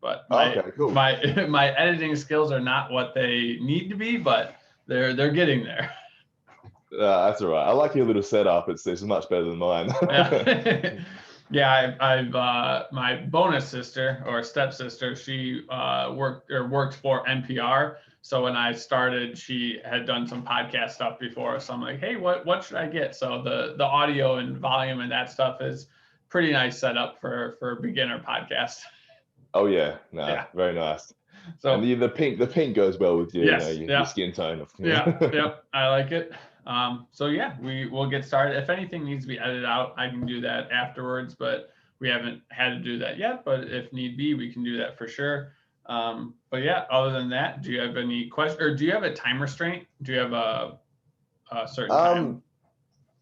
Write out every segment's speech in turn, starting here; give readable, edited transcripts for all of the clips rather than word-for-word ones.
but Okay, cool. my editing skills are not what they need to be, but they're getting there. That's all right. I like your little setup. It's much better than mine. Yeah. Yeah, I've my bonus sister or stepsister, she worked for NPR. So when I started, she had done some podcast stuff before. So I'm like, hey, what should I get? So the audio and volume and that stuff is pretty nice setup for a beginner podcast. Oh yeah, Yeah. very nice. So and the pink goes well with your, yes, your skin tone. Yep, I like it. So yeah, we'll get started. If anything needs to be edited out, I can do that afterwards, but we haven't had to do that yet. But if need be, we can do that for sure. But yeah, other than that, do you have any questions, or do you have a time restraint? Do you have a certain time?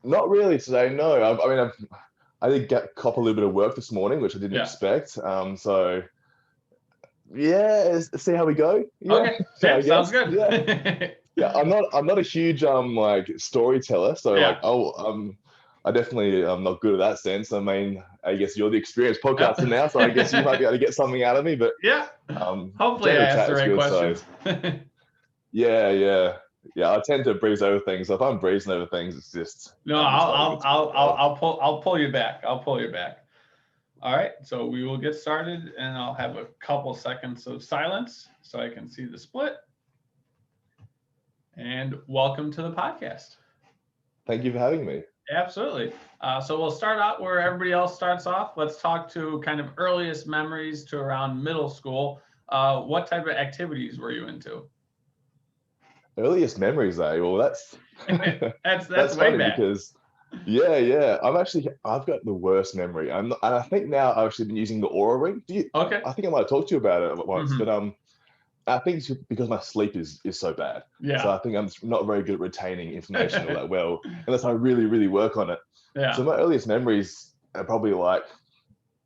Not really today, no. I did cop a little bit of work this morning, which I didn't expect. So yeah, see how we go. Yeah. Okay, yeah, sounds good. Yeah. Yeah, I'm not a huge like storyteller, so I definitely am not good at that sense. I mean, I guess you're the experienced podcaster now, so I guess you might be able to get something out of me. But yeah, hopefully I asked the right good, questions. So. Yeah. I tend to breeze over things. So if I'm breezing over things, it's just no. I'll pull you back. I'll pull you back. All right, so we will get started, and I'll have a couple seconds of silence so I can see the split. And welcome to the podcast. Thank you for having me. Absolutely. So we'll start out where everybody else starts off. Let's talk to kind of earliest memories to around middle school. What type of activities were you into? Earliest memories, Well, that's that's way funny back. Because I've got the worst memory. And I think now I've actually been using the Aura Ring. Okay. I think I might have talked to you about it once, Mm-hmm. but I think it's because my sleep is so bad. Yeah. So I think I'm not very good at retaining information all that well, unless I really, really work on it. Yeah. So my earliest memories are probably like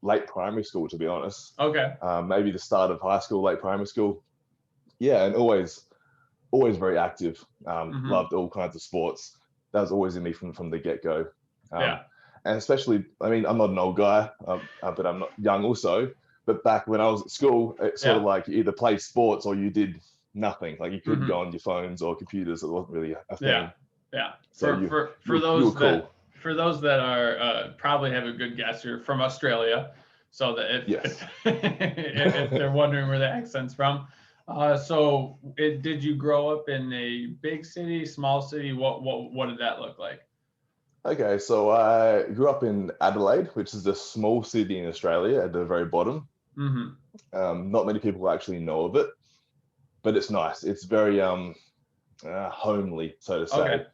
late primary school, to be honest. Okay. Maybe the start of high school, late primary school. Yeah, and always very active. Loved all kinds of sports. That was always in me from the get-go. And especially, I mean, I'm not an old guy, but I'm not young also. But back when I was at school, it's sort of like you either played sports or you did nothing. Like you couldn't go on your phones or computers. It wasn't really a thing. Yeah. So for those that are probably have a good guess, you're from Australia. So that if they're wondering where the accent's from. So did you grow up in a big city, small city? What did that look like? Okay, so I grew up in Adelaide, which is a small city in Australia at the very bottom. Not many people actually know of it, but it's nice. It's very homely, so to say. Okay.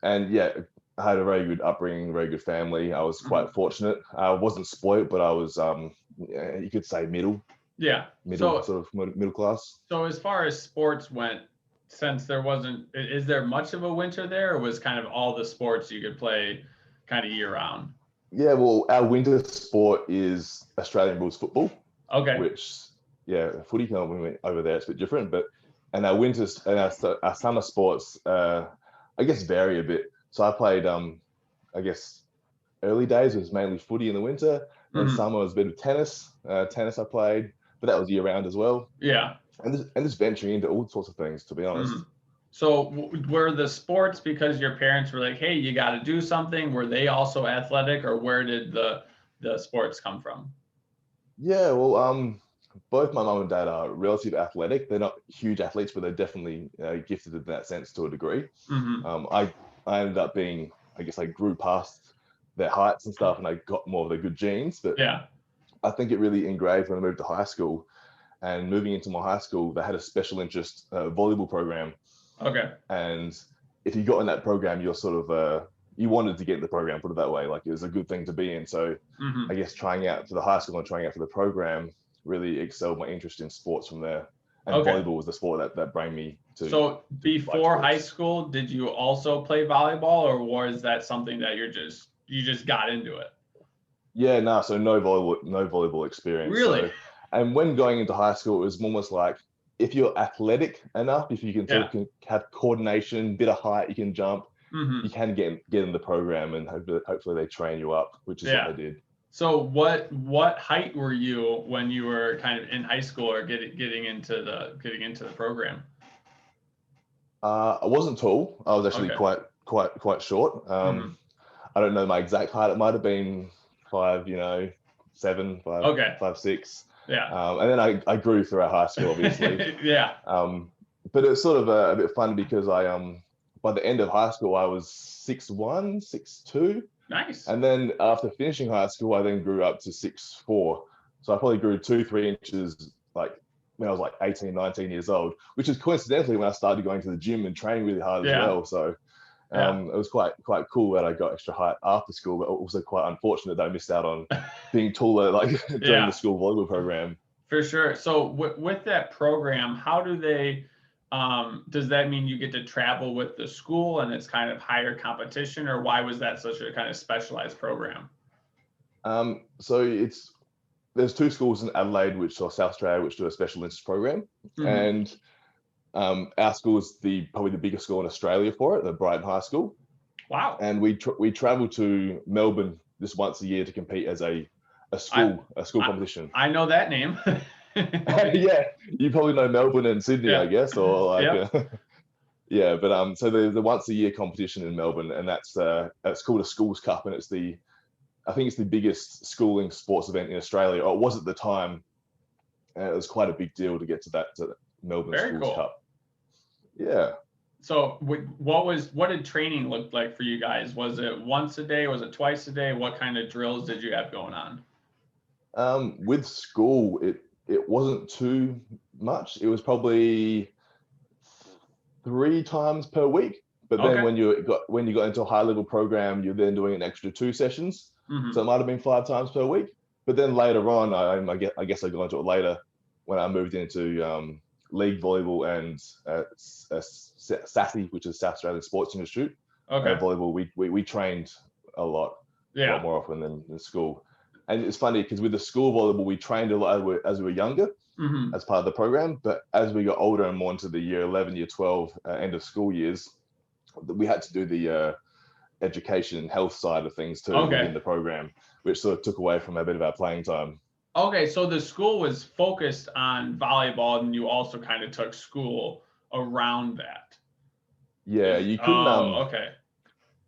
And yeah, I had a very good upbringing, very good family. I was quite fortunate. I wasn't spoiled, but I was, you could say middle. Yeah. Sort of middle class. So as far as sports went, since is there much of a winter there, or was kind of all the sports you could play kind of year round? Yeah, well, our winter sport is Australian rules football. Okay. Which, footy, when we went over there, it's a bit different. And our winters and our summer sports, I guess, vary a bit. So I played, I guess, early days was mainly footy in the winter. And summer was a bit of tennis. Tennis I played, but that was year round as well. Yeah. And just venturing into all sorts of things, to be honest. So were the sports because your parents were like, hey, you got to do something? Were they also athletic, or where did the sports come from? Yeah, well, both my mum and dad are relatively athletic. They're not huge athletes, but they're definitely gifted in that sense to a degree. I ended up being, I guess I grew past their heights and stuff, and I got more of their good genes. But I think it really engraved when I moved to high school. And moving into my high school, they had a special interest volleyball program. Okay. And if you got in that program, you're sort of, you wanted to get in the program, put it that way. Like it was a good thing to be in. So I guess trying out for the high school and trying out for the program really excelled my interest in sports from there. And volleyball was the sport that brought me to. So before high school, did you also play volleyball, or was that something that you just got into it? Yeah, so no volleyball experience. Really? So, and when going into high school, it was almost like if you're athletic enough, if you can sort of have coordination, bit of height, you can jump, you can get in the program, and hopefully they train you up, which is what they did. So what height were you when you were kind of in high school or getting into the program? I wasn't tall. I was actually Okay. quite short. I don't know my exact height. It might have been 5'7", Okay. 5'6". Yeah. And then I grew throughout high school, obviously. Yeah. But it's sort of a bit fun because by the end of high school I was 6'1", 6'2". Nice. And then after finishing high school, I then grew up to 6'4". So I probably grew 2-3 inches like when I was like 18, 19 years old, which is coincidentally when I started going to the gym and training really hard as well. So it was quite cool that I got extra height after school, but also quite unfortunate that I missed out on being taller like during the school volleyball program. For sure. So with that program, how do they, does that mean you get to travel with the school and it's kind of higher competition, or why was that such a kind of specialized program? So there's 2 schools in Adelaide, or South Australia, which do a special interest program. And our school is probably the biggest school in Australia for it, the Brighton High School. Wow. And we travel to Melbourne this once a year to compete as a school competition. I know that name. Yeah, you probably know Melbourne and Sydney, I guess, or like yeah. But so the once a year competition in Melbourne, and that's called a Schools Cup, and I think it's the biggest schooling sports event in Australia, or it was at the time. And it was quite a big deal to get to the Melbourne Schools Cup. Yeah. So what did training look like for you guys? Was it once a day? Was it twice a day? What kind of drills did you have going on? With school, it wasn't too much. It was probably 3 times per week. But then when you got into a high level program, you're then doing an extra 2 sessions. So it might have been 5 times per week. But then later on, I guess I got into it later when I moved into league volleyball and SASI, which is South Australian Sports Institute. Volleyball, we trained a lot more often than in school. And it's funny because with the school volleyball, we trained a lot as we were younger as part of the program. But as we got older and more into the year 11, year 12, end of school years, we had to do the education and health side of things too within the program, which sort of took away from a bit of our playing time. Okay, so the school was focused on volleyball, and you also kind of took school around that. Yeah, you couldn't.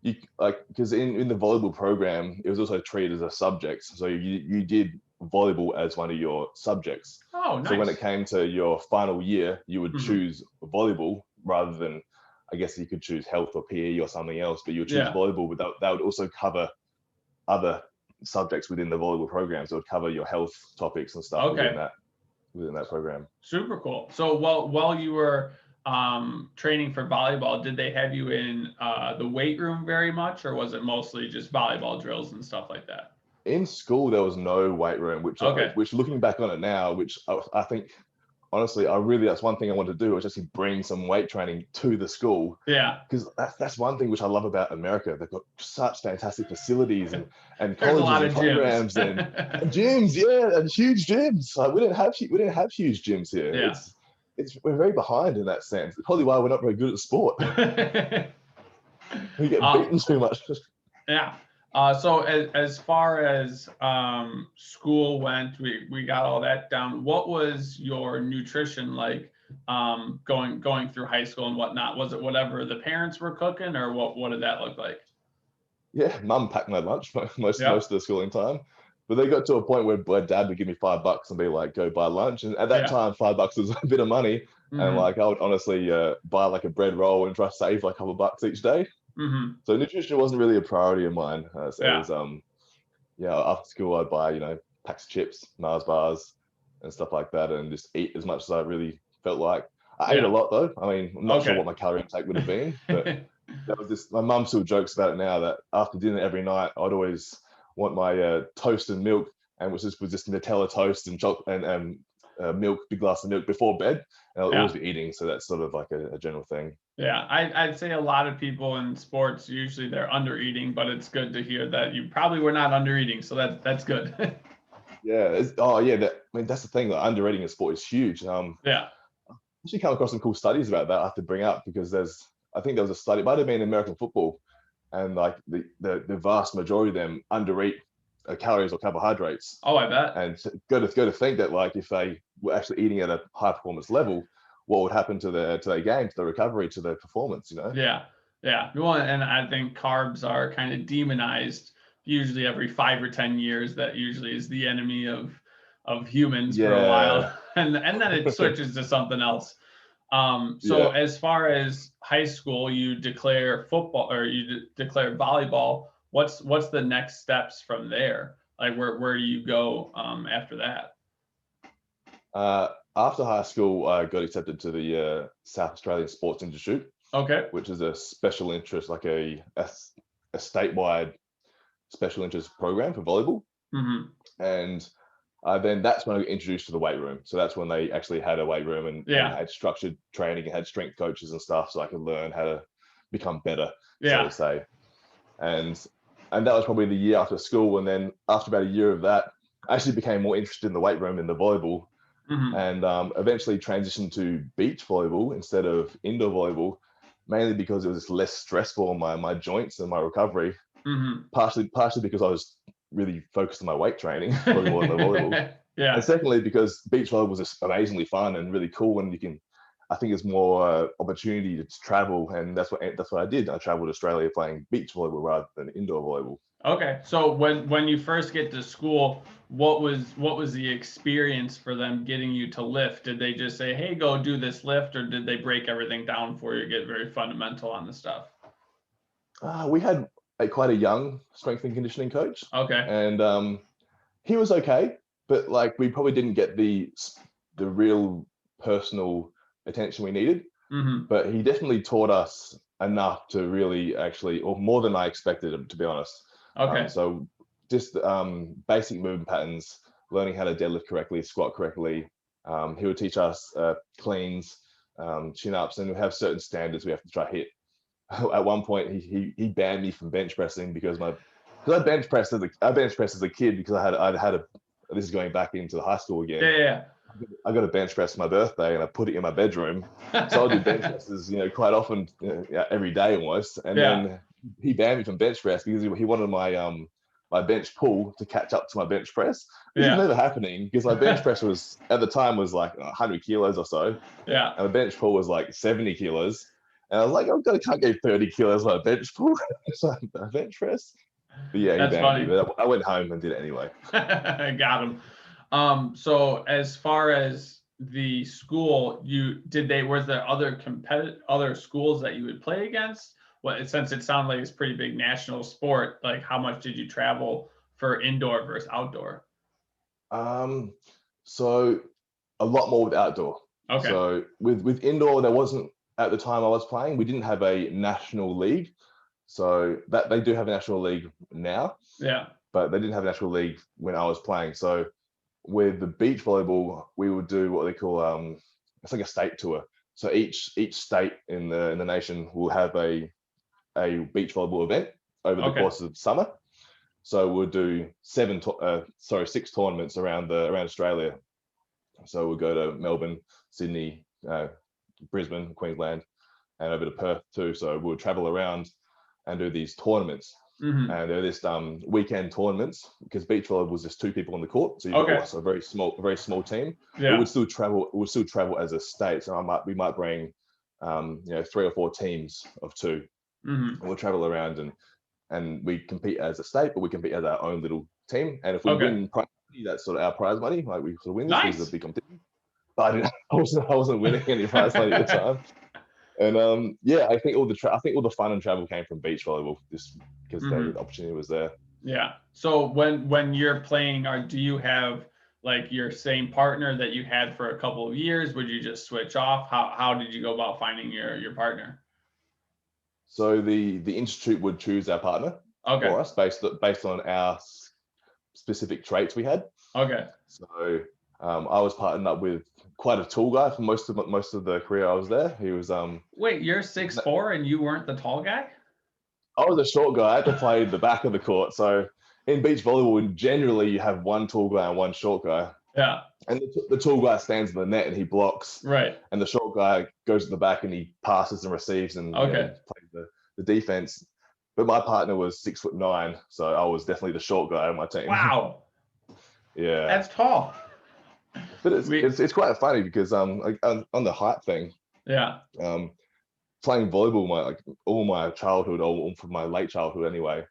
You because in the volleyball program, it was also treated as a subject. So you did volleyball as one of your subjects. Oh, nice. So when it came to your final year, you would choose volleyball rather than, I guess you could choose health or PE or something else, but you would choose volleyball, but that would also cover other subjects within the volleyball program. So it would cover your health topics and stuff within that program. Super cool. So while you were training for volleyball, did they have you in the weight room very much, or was it mostly just volleyball drills and stuff like that? In school, there was no weight room, which looking back on it now, which I think, honestly, that's one thing I want to do, is actually bring some weight training to the school. Yeah. Because that's one thing which I love about America. They've got such fantastic facilities and colleges and programs and gyms, and huge gyms. Like we didn't have huge gyms here. Yeah. We're very behind in that sense. It's probably why we're not very good at sport. We get beaten too much. Yeah. So as far as school went, we got all that down. What was your nutrition like going through high school and whatnot? Was it whatever the parents were cooking, or what did that look like? Yeah, Mum packed my lunch most of the schooling time. But they got to a point where Dad would give me $5 and be like, go buy lunch. And at that time, $5 was a bit of money. And like, I would honestly buy like a bread roll and try to save like a couple of bucks each day. So nutrition wasn't really a priority of mine. So it was, after school, I'd buy, packs of chips, Mars bars and stuff like that, and just eat as much as I really felt like. I ate a lot though. I mean, I'm not sure what my calorie intake would have been, but that was just, my mum still jokes about it now, that after dinner every night, I'd always want my toast and milk, and was just Nutella toast and chocolate and milk, big glass of milk before bed, and I'll always be eating. So that's sort of like a general thing. Yeah, I'd say a lot of people in sports, usually they're under eating, but it's good to hear that you probably were not under eating. So that's good. That's the thing, that under eating in sport is huge. I actually come across some cool studies about that I have to bring up, because I think there was a study, it might have been in American football, and like the vast majority of them under eat calories or carbohydrates. Oh, I bet. And go to think that, like, if they were actually eating at a high performance level, what would happen to their game, to the recovery, to their performance, you know? Yeah. Well, and I think carbs are kind of demonized usually every 5 or 10 years. That usually is the enemy of humans for a while, and then it switches to something else. So as far as high school, you declare football or you declare volleyball. What's the next steps from there? Like where do you go after that? After high school, I got accepted to the South Australian Sports Institute. Okay. Which is a special interest, like a statewide special interest program for volleyball. Mm-hmm. And then that's when I got introduced to the weight room. So that's when they actually had a weight room and had structured training and had strength coaches and stuff, so I could learn how to become better, so to say. And that was probably the year after school. And then after about a year of that, I actually became more interested in the weight room than the volleyball. Mm-hmm. And eventually transitioned to beach volleyball instead of indoor volleyball, mainly because it was less stressful on my joints and my recovery. Mm-hmm. Partially because I was really focused on my weight training, probably more than the volleyball. And secondly, because beach volleyball was just amazingly fun and really cool, and I think it's more opportunity to travel, and that's what I did. I traveled to Australia playing beach volleyball rather than indoor volleyball. Okay, so when you first get to school, what was the experience for them getting you to lift? Did they just say, "Hey, go do this lift," or did they break everything down for you, get very fundamental on the stuff? We had quite a young strength and conditioning coach. Okay. And he was okay, but like we probably didn't get the real personal attention we needed. Mm-hmm. But he definitely taught us enough to really actually, or more than I expected him, to be honest. Okay. So just basic movement patterns, learning how to deadlift correctly, squat correctly. He would teach us cleans, chin-ups, and we have certain standards we have to try hit. At one point, he banned me from bench pressing because I bench pressed as a kid because I had a this is going back into the high school again. Yeah. I got a bench press for my birthday and I put it in my bedroom. So I'll do bench presses, quite often, every day almost. And then he banned me from bench press because he wanted my bench pull to catch up to my bench press. This is never happening because my bench press was at the time was like 100 kilos or so. Yeah. And the bench pull was like 70 kilos. And I was like, I can't go 30 kilos on a bench pull. So a bench press. But yeah, he banned me. But I went home and did it anyway. Got him. So as far as the school, was there other schools that you would play against? Since it sounded like it's a pretty big national sport, like how much did you travel for indoor versus outdoor? So a lot more with outdoor. Okay. So with indoor, there wasn't, at the time I was playing, we didn't have a national league. So that they do have a national league now. Yeah. But they didn't have a national league when I was playing. So with the beach volleyball, we would do what they call it's like a state tour. So each state in the nation will have a beach volleyball event over the course of summer. So we'll do 6 tournaments around Australia. So we'll go to Melbourne, Sydney, Brisbane, Queensland, and over to Perth too. So we'll travel around and do these tournaments. Mm-hmm. And they're this weekend tournaments because beach volleyball was just 2 people on the court, so you've got also a very small team. Yeah. But we'd still travel as a state. So we might bring 3 or 4 teams of 2. Mm-hmm. And we'll travel around and we compete as a state, but we compete as our own little team. And if we win prize money, that's sort of our prize money. Like we sort of win this. Nice. This is a big competition. But I wasn't winning any prize money at the time. And I think all the fun and travel came from beach volleyball, just because the opportunity was there. Yeah. So when you're playing, do you have like your same partner that you had for a couple of years? Would you just switch off? How did you go about finding your partner? So the institute would choose our partner for us based on our specific traits we had. Okay. So I was partnered up with quite a tall guy for most of the career I was there. He was Wait, you're 6'4" and you weren't the tall guy? I was a short guy. I had to play the back of the court. So in beach volleyball, generally you have 1 tall guy and 1 short guy. Yeah. And the tall guy stands in the net and he blocks. Right. And the short guy goes to the back and he passes and receives and plays the defense. but my partner was 6'9", so I was definitely the short guy on my team. Wow. Yeah. That's tall. But it's quite funny because like, on the height thing. Yeah. Playing volleyball all my childhood, or from my late childhood anyway,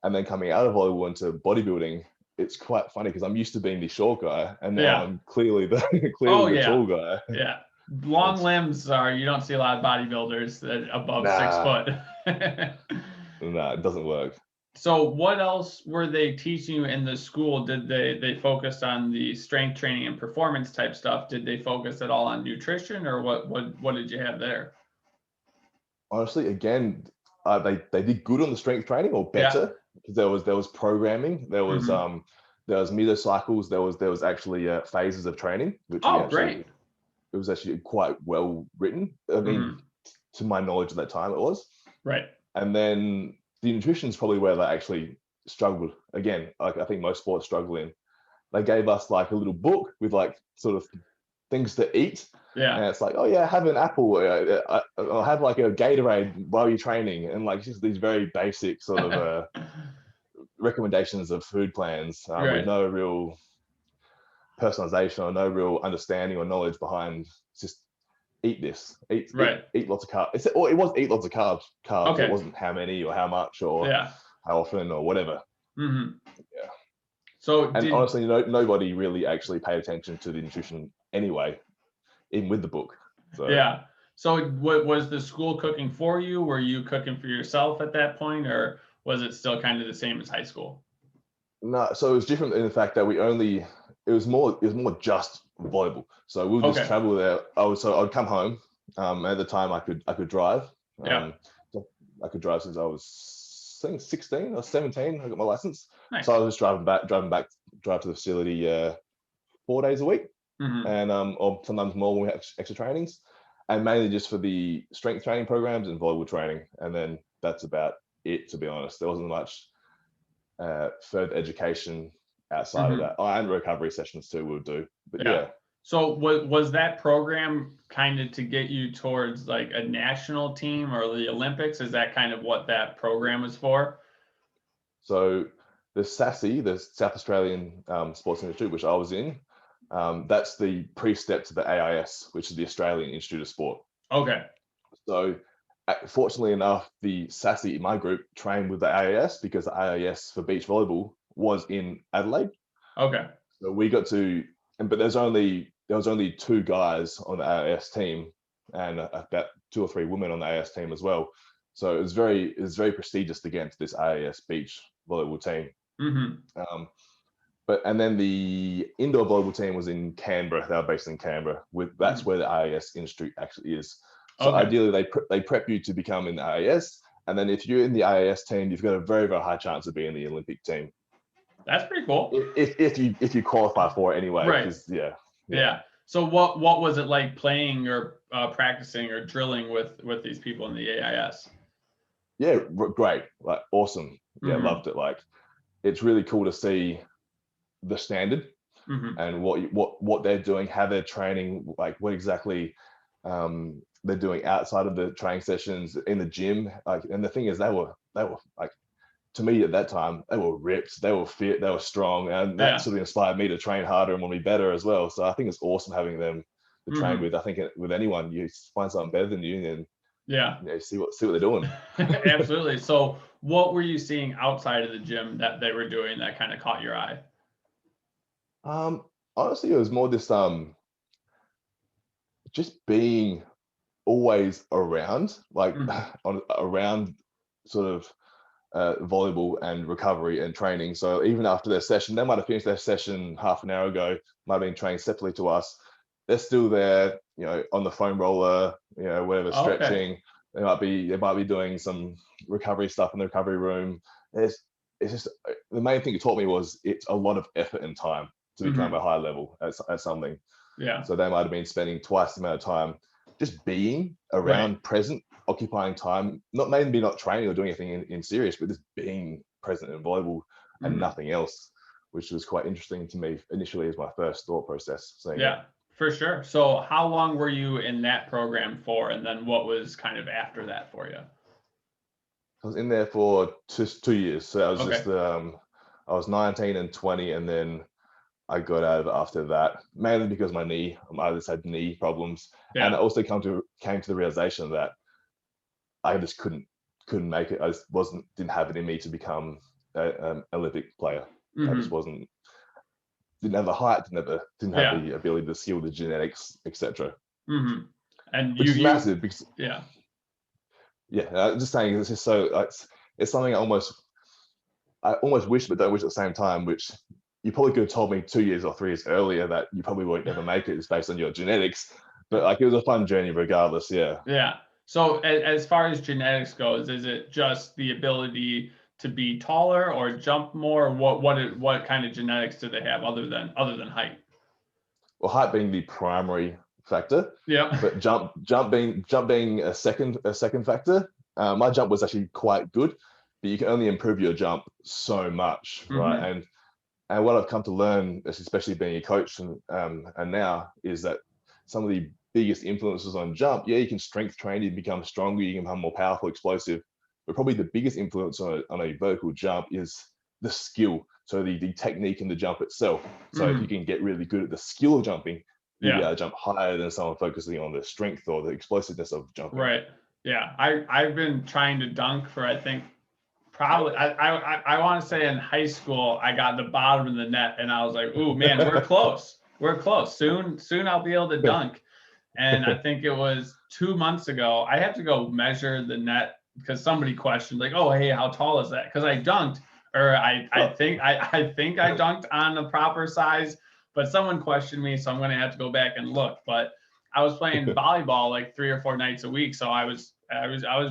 and then coming out of volleyball into bodybuilding, it's quite funny because I'm used to being the short guy, and now I'm clearly the tall guy. Yeah. Long limbs you don't see a lot of bodybuilders that above 6 foot. Nah, it doesn't work. So what else were they teaching you in the school? Did they focus on the strength training and performance type stuff? Did they focus at all on nutrition, or what did you have there? Honestly, again, they did good on the strength training, or better, because there was programming, there was mesocycles, there was actually phases of training, which great. It was actually quite well written. I mean, to my knowledge at that time, it was. Right. And then the nutrition is probably where they actually struggled. Again, like I think most sports struggle in. They gave us like a little book with like sort of things to eat. Yeah. And it's like, oh yeah, have an apple, or have like a Gatorade while you're training, and like just these very basic sort of recommendations of food plans with no real personalization or no real understanding or knowledge behind. Just eat this, eat lots of carbs. It was eat lots of carbs. Okay. It wasn't how many or how much or how often or whatever. Yeah. So honestly, nobody really actually paid attention to the nutrition anyway, even with the book. So yeah. So what was the school cooking for you? Were you cooking for yourself at that point, or was it still kind of the same as high school? No, so it was different in the fact that it was more just volleyball. So we would just travel there. I'd come home. At the time I could drive. I could drive since I was, I think, 16 or 17. I got my license. Nice. So I was just drive to the facility 4 days a week, and or sometimes more when we had extra trainings, and mainly just for the strength training programs and volleyball training. And then that's about it, to be honest. There wasn't much further education outside of that. And recovery sessions too we would do. But yeah. So was that program kind of to get you towards like a national team or the Olympics? Is that kind of what that program was for? So the SASI, the South Australian Sports Institute, which I was in, that's the pre-step to the AIS, which is the Australian Institute of Sport. Okay. So fortunately enough, the SASI in my group trained with the AIS, because the AIS for beach volleyball was in Adelaide. Okay. So we got to, but there was only 2 guys on the AIS team, and about 2 or 3 women on the AIS team as well. So it was very prestigious to get into this AIS beach volleyball team. And then the indoor volleyball team was in Canberra. They were based in Canberra. That's where the AIS Institute actually is. So ideally, they prep you to become in the AIS, and then if you're in the AIS team, you've got a very, very high chance of being in the Olympic team. That's pretty cool. If you qualify for it anyway. Right. Yeah. So what was it like playing or practicing or drilling with these people in the AIS? Yeah, great. Like awesome. Yeah, loved it. Like it's really cool to see the standard and what they're doing, how they're training, like what exactly they're doing outside of the training sessions in the gym. Like, and the thing is, they were like, to me at that time, they were ripped, they were fit, they were strong, and that sort of inspired me to train harder and want to be better as well. So I think it's awesome having them to train with. I think with anyone, you find something better than you, and see what they're doing. Absolutely. So what were you seeing outside of the gym that they were doing that kind of caught your eye? Honestly, it was more just being always around, like around sort of volleyball and recovery and training. So even after their session, they might have finished their session half an hour ago, might have been trained separately to us. They're still there, on the foam roller, whatever, stretching. They might be doing some recovery stuff in the recovery room. It's just, the main thing it taught me was it's a lot of effort and time to become a high level at something. Yeah. So they might have been spending twice the amount of time just being around, present, occupying time, maybe not training or doing anything in serious, but just being present in volleyball and nothing else, which was quite interesting to me initially as my first thought process. So for sure. So how long were you in that program for, and then what was kind of after that for you? I was in there for 2 years. So that was just I was 19 and 20, and then I got out of it after that, mainly because my knee. I just had knee problems, and I also came to the realization that I just couldn't make it. I just didn't have it in me to become an Olympic player. I just didn't have the height, didn't have the ability, the skill, the genetics, etc. And which is massive because I'm just saying it's just so it's something I almost wish but don't wish at the same time, which you probably could have told me 2 years or 3 years earlier that you probably won't never make it. It's based on your genetics, but like it was a fun journey regardless. Yeah. So as far as genetics goes, is it just the ability to be taller or jump more? What kind of genetics do they have other than height? Well, height being the primary factor. Yeah. But jump being a second factor. My jump was actually quite good, but you can only improve your jump so much, right? And what I've come to learn, especially being a coach and now, is that some of the biggest influences on jump, you can strength train, you become stronger, you can become more powerful, explosive, but probably the biggest influence on a vertical jump is the skill. So the technique in the jump itself. So if you can get really good at the skill of jumping, you'll be able to jump higher than someone focusing on the strength or the explosiveness of jumping. Right. Yeah. I've been trying to dunk for, I think, probably I want to say in high school I got the bottom of the net and I was like, ooh man, we're close. Soon I'll be able to dunk. And I think it was 2 months ago, I have to go measure the net because somebody questioned like, oh hey, how tall is that? Because I dunked, or I think I dunked on the proper size, but someone questioned me, so I'm gonna have to go back and look. But I was playing volleyball like 3 or 4 nights a week, so I was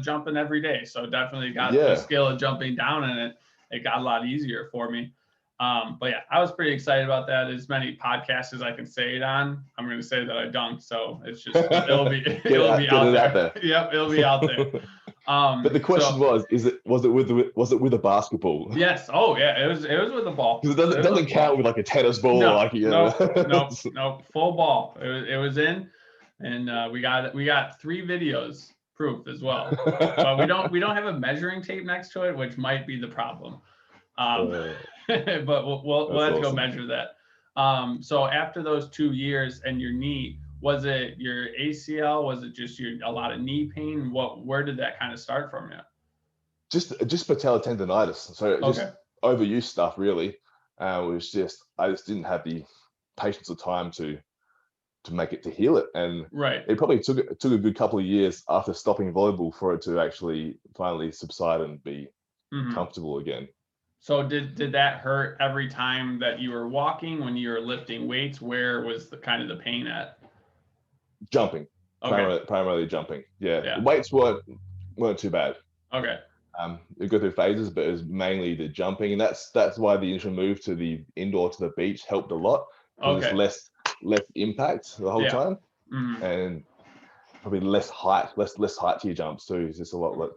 jumping every day. So definitely got the skill of jumping down, and it got a lot easier for me. But yeah, I was pretty excited about that. As many podcasts as I can say it on, I'm going to say that I dunked. So it's just, it'll be out there. Yep. It'll be out there. But the question was it with a basketball? Yes. Oh yeah. It was with a ball. Because it doesn't count with like a tennis ball. No, full ball. It was in, and we got 3 videos proof as well. But we don't have a measuring tape next to it, which might be the problem. But we'll have to go measure that. So after those 2 years and your knee, was it your ACL? Was it just a lot of knee pain? Where did that kind of start from you? Just patellar tendonitis. So just overuse stuff really. I just didn't have the patience or time to make it to heal it, and it probably took a good couple of years after stopping volleyball for it to actually finally subside and be comfortable again. So did that hurt every time that you were walking, when you were lifting weights? Where was the kind of the pain at? Jumping. Primarily jumping. Yeah. Weights weren't too bad. Okay. It go through phases, but it was mainly the jumping, and that's why the initial move to the indoor to the beach helped a lot. It's less impact the whole time, and probably less height to your jumps too. It's just a lot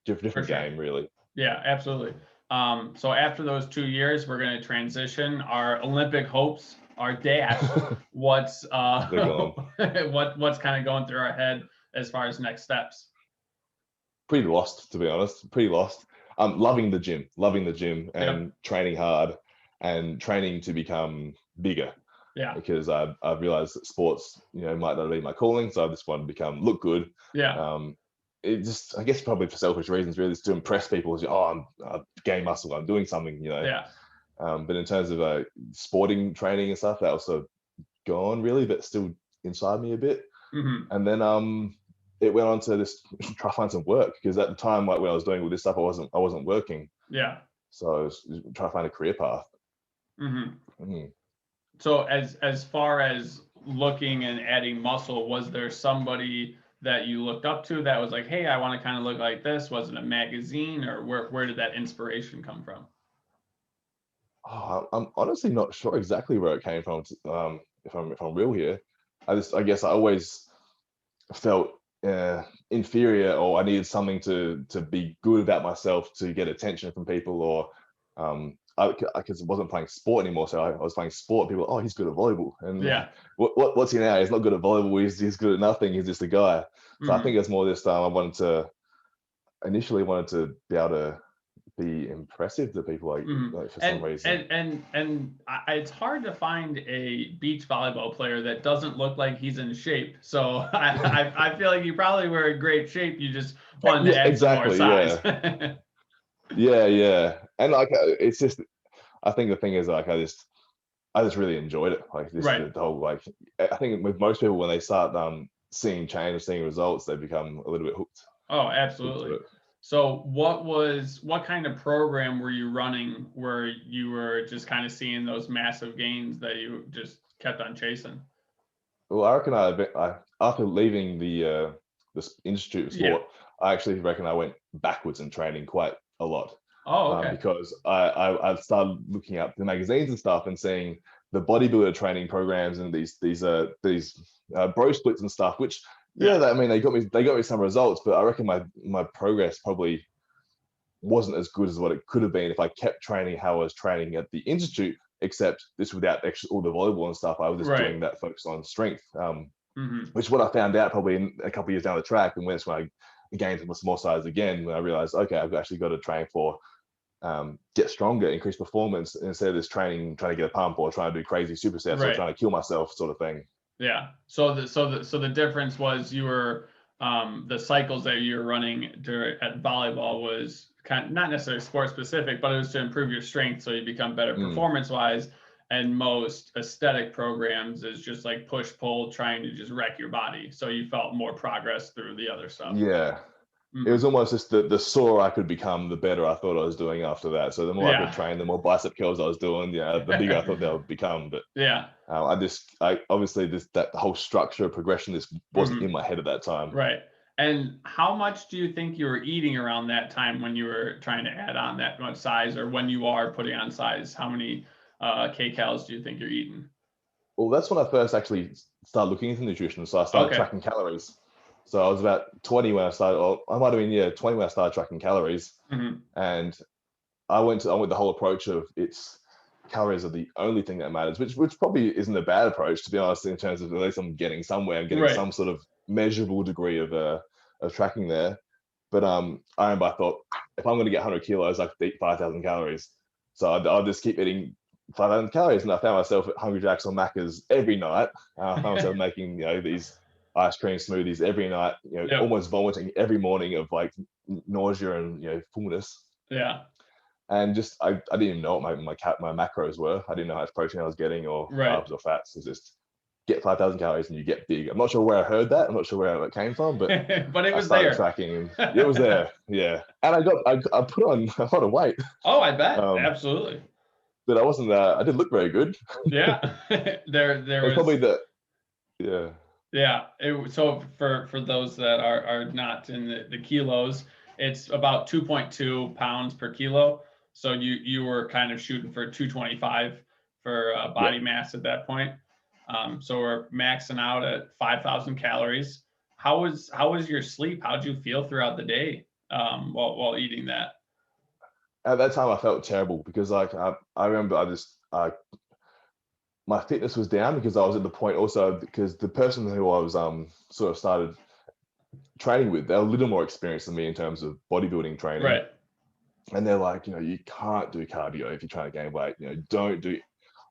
different game really. Yeah, absolutely. So after those 2 years, we're going to transition. Our Olympic hopes are dashed. What's kind of going through our head as far as next steps? Pretty lost, to be honest. Pretty lost. Loving the gym and training hard and training to become bigger. Yeah. Because I've realized that sports, might not be my calling, so I just want to look good. Yeah. It just, I guess, probably for selfish reasons, really, just to impress people. I'm gaining muscle, I'm doing something, Yeah. But in terms of sporting training and stuff, that also gone really, but still inside me a bit. And then it went on to just try to find some work, because at the time, like when I was doing all this stuff, I wasn't working. Yeah. So I was trying to find a career path. So as far as looking and adding muscle, was there somebody that you looked up to that was like, hey, I want to kind of look like this? Was it a magazine, or where did that inspiration come from? Oh, I'm honestly not sure exactly where it came from. If I'm real here, I guess I always felt inferior, or I needed something to be good about myself to get attention from people, or because I wasn't playing sport anymore, so I was playing sport. People, oh, he's good at volleyball, and what's he now? He's not good at volleyball. He's good at nothing. He's just a guy. So I think it's more this time I wanted to initially wanted to be able to be impressive to people, like for some reason. And it's hard to find a beach volleyball player that doesn't look like he's in shape. So I feel like you probably were in great shape. You just wanted to add some more size. Yeah. And like, it's just, I think the thing is, like, I just really enjoyed it. Like this, the whole, like, I think with most people, when they start seeing change, seeing results, they become a little bit hooked. Oh, absolutely. So what kind of program were you running where you were just kind of seeing those massive gains that you just kept on chasing? Well, I reckon I after leaving the Institute of Sport, I actually reckon I went backwards in training quite a lot. Oh, okay. Because I started looking up the magazines and stuff and seeing the bodybuilder training programs and these bro splits and stuff, which I mean, they got me some results, but I reckon my progress probably wasn't as good as what it could have been if I kept training how I was training at the Institute, except this without all the volleyball and stuff. I was just doing that focus on strength, which what I found out probably in a couple of years down the track, and when I gained some more size again, when I realized, okay, I've actually got to train for get stronger, increase performance, instead of this training trying to get a pump or trying to do crazy supersets or trying to kill myself sort of thing. Yeah. So the difference was you were the cycles that you were running at volleyball was kind of not necessarily sport specific, but it was to improve your strength so you become better performance wise. And most aesthetic programs is just like push pull, trying to just wreck your body. So you felt more progress through the other stuff. Yeah. It was almost just the sore I could become, the better I thought I was doing after that. So the more I could train, the more bicep curls I was doing, the bigger I thought they would become. But I obviously that whole structure of progression just wasn't in my head at that time. Right. And how much do you think you were eating around that time when you were trying to add on that much size, or when you are putting on size? How many kcals do you think you're eating? Well, that's when I first actually started looking into nutrition. So I started tracking calories. So I was about 20 when I started, or I might have been 20 when I started tracking calories. And I went the whole approach of calories are the only thing that matters, which probably isn't a bad approach, to be honest, in terms of at least I'm getting somewhere, I'm getting some sort of measurable degree of tracking there. But I remember I thought, if I'm going to get 100 kilos, I have to eat 5,000 calories. So I'll just keep eating 5,000 calories. And I found myself at Hungry Jack's or Macca's every night. I found myself making, these ice cream smoothies every night, almost vomiting every morning of like nausea and, fullness. Yeah. And just, I didn't even know what my macros were. I didn't know how much protein I was getting or carbs or fats. It's just get 5,000 calories and you get big. I'm not sure where I heard that. I'm not sure where it came from, but but it was I started there. Tracking, and it was there. Yeah. And I put on a lot of weight. Oh, I bet. Absolutely. But I didn't look very good. Yeah. there was probably Yeah. So for those that are not in the kilos, it's about 2.2 pounds per kilo. So you were kind of shooting for 225 for body mass at that point. So we're maxing out at 5,000 calories. How was your sleep? How did you feel throughout the day while eating that? At that time, I felt terrible because I remember my fitness was down because I was at the point also because the person who I was sort of started training with, they're a little more experienced than me in terms of bodybuilding training. Right. And they're like, you can't do cardio if you're trying to gain weight. Don't do.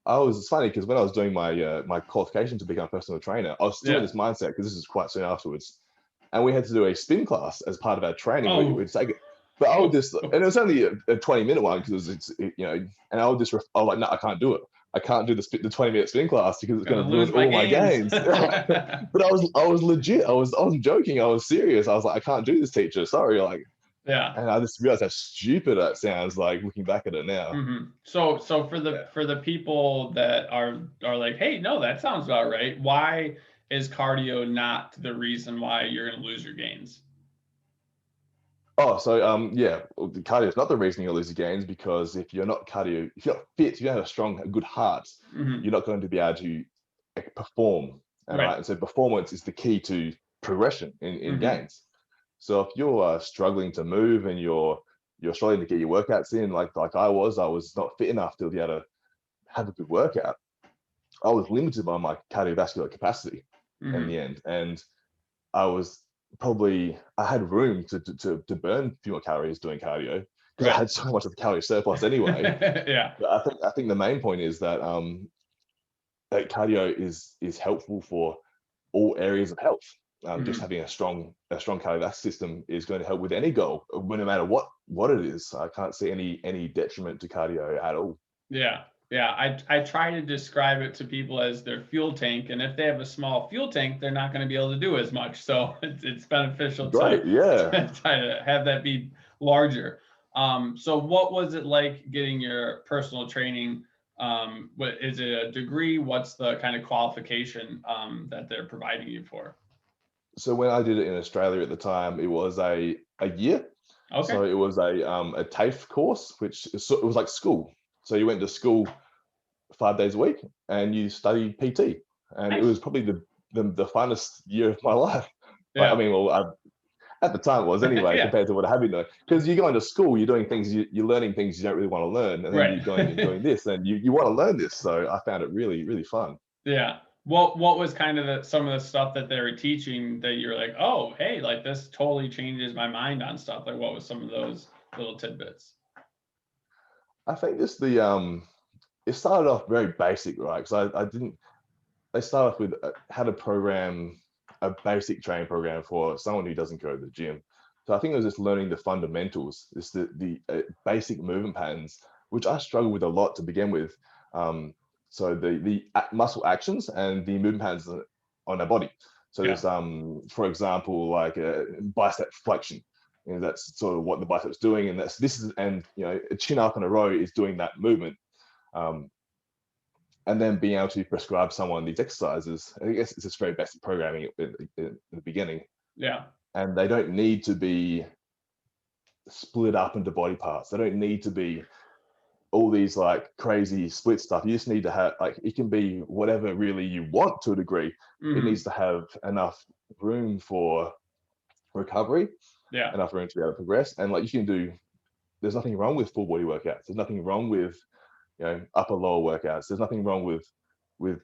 It's funny because when I was doing my qualification to become a personal trainer, I was still in this mindset because this is quite soon afterwards, and we had to do a spin class as part of our training. We'd take it. But I would just, and it was only a 20-minute one because and I was like, no, I can't do it. I can't do the 20-minute spin class because it's going to ruin all my gains. But I was legit. I wasn't joking. I was serious. I was like, I can't do this, teacher. Sorry. Yeah. And I just realized how stupid that sounds like looking back at it now. So for the people that are like, hey, no, that sounds about right. Why is cardio not the reason why you're going to lose your gains? Oh, so the cardio is not the reason you lose your gains, because if you're not fit, if you don't have a good heart, you're not going to be able to perform. Right? And so performance is the key to progression in gains. So if you're struggling to move and you're struggling to get your workouts in, like I was not fit enough to be able to have a good workout. I was limited by my cardiovascular capacity in the end, and I was probably I had room to burn fewer calories doing cardio because I had so much of the calorie surplus anyway. Yeah. But I think the main point is that that cardio is helpful for all areas of health. Just having a strong cardiovascular system is going to help with any goal, no matter what it is. I can't see any detriment to cardio at all. Yeah. Yeah, I try to describe it to people as their fuel tank, and if they have a small fuel tank, they're not going to be able to do as much. So it's beneficial to try to have that be larger. So what was it like getting your personal training? What is it, a degree? What's the kind of qualification that they're providing you for? So when I did it in Australia at the time, it was a year. Okay. So it was a TAFE course, which it was like school. So you went to school 5 days a week and you studied PT, and Nice. it was probably the funnest year of my life. Yeah. I mean, well, at the time it was anyway, compared to what I have been doing. Because you're going to school, you're doing things, you're learning things you don't really want to learn, and then you're going and doing this, and you want to learn this. So I found it really, really fun. Yeah. What was kind of some of the stuff that they were teaching that you're like, oh, hey, like this totally changes my mind on stuff? Like, what was some of those little tidbits? I think just it started off very basic, right? Because they start off with how to program a basic training program for someone who doesn't go to the gym. So I think it was just learning the fundamentals, just the basic movement patterns, which I struggled with a lot to begin with. So the muscle actions and the movement patterns on our body. So there's, for example, like a bicep flexion. That's sort of what the bicep's doing, and a chin up in a row is doing that movement. And then being able to prescribe someone these exercises. I guess it's just very basic programming in the beginning. Yeah. And they don't need to be split up into body parts. They don't need to be all these like crazy split stuff. You just need to have, like, it can be whatever really you want to a degree. It needs to have enough room for recovery, enough room to be able to progress. And like there's nothing wrong with full body workouts. There's nothing wrong with upper lower workouts. There's nothing wrong with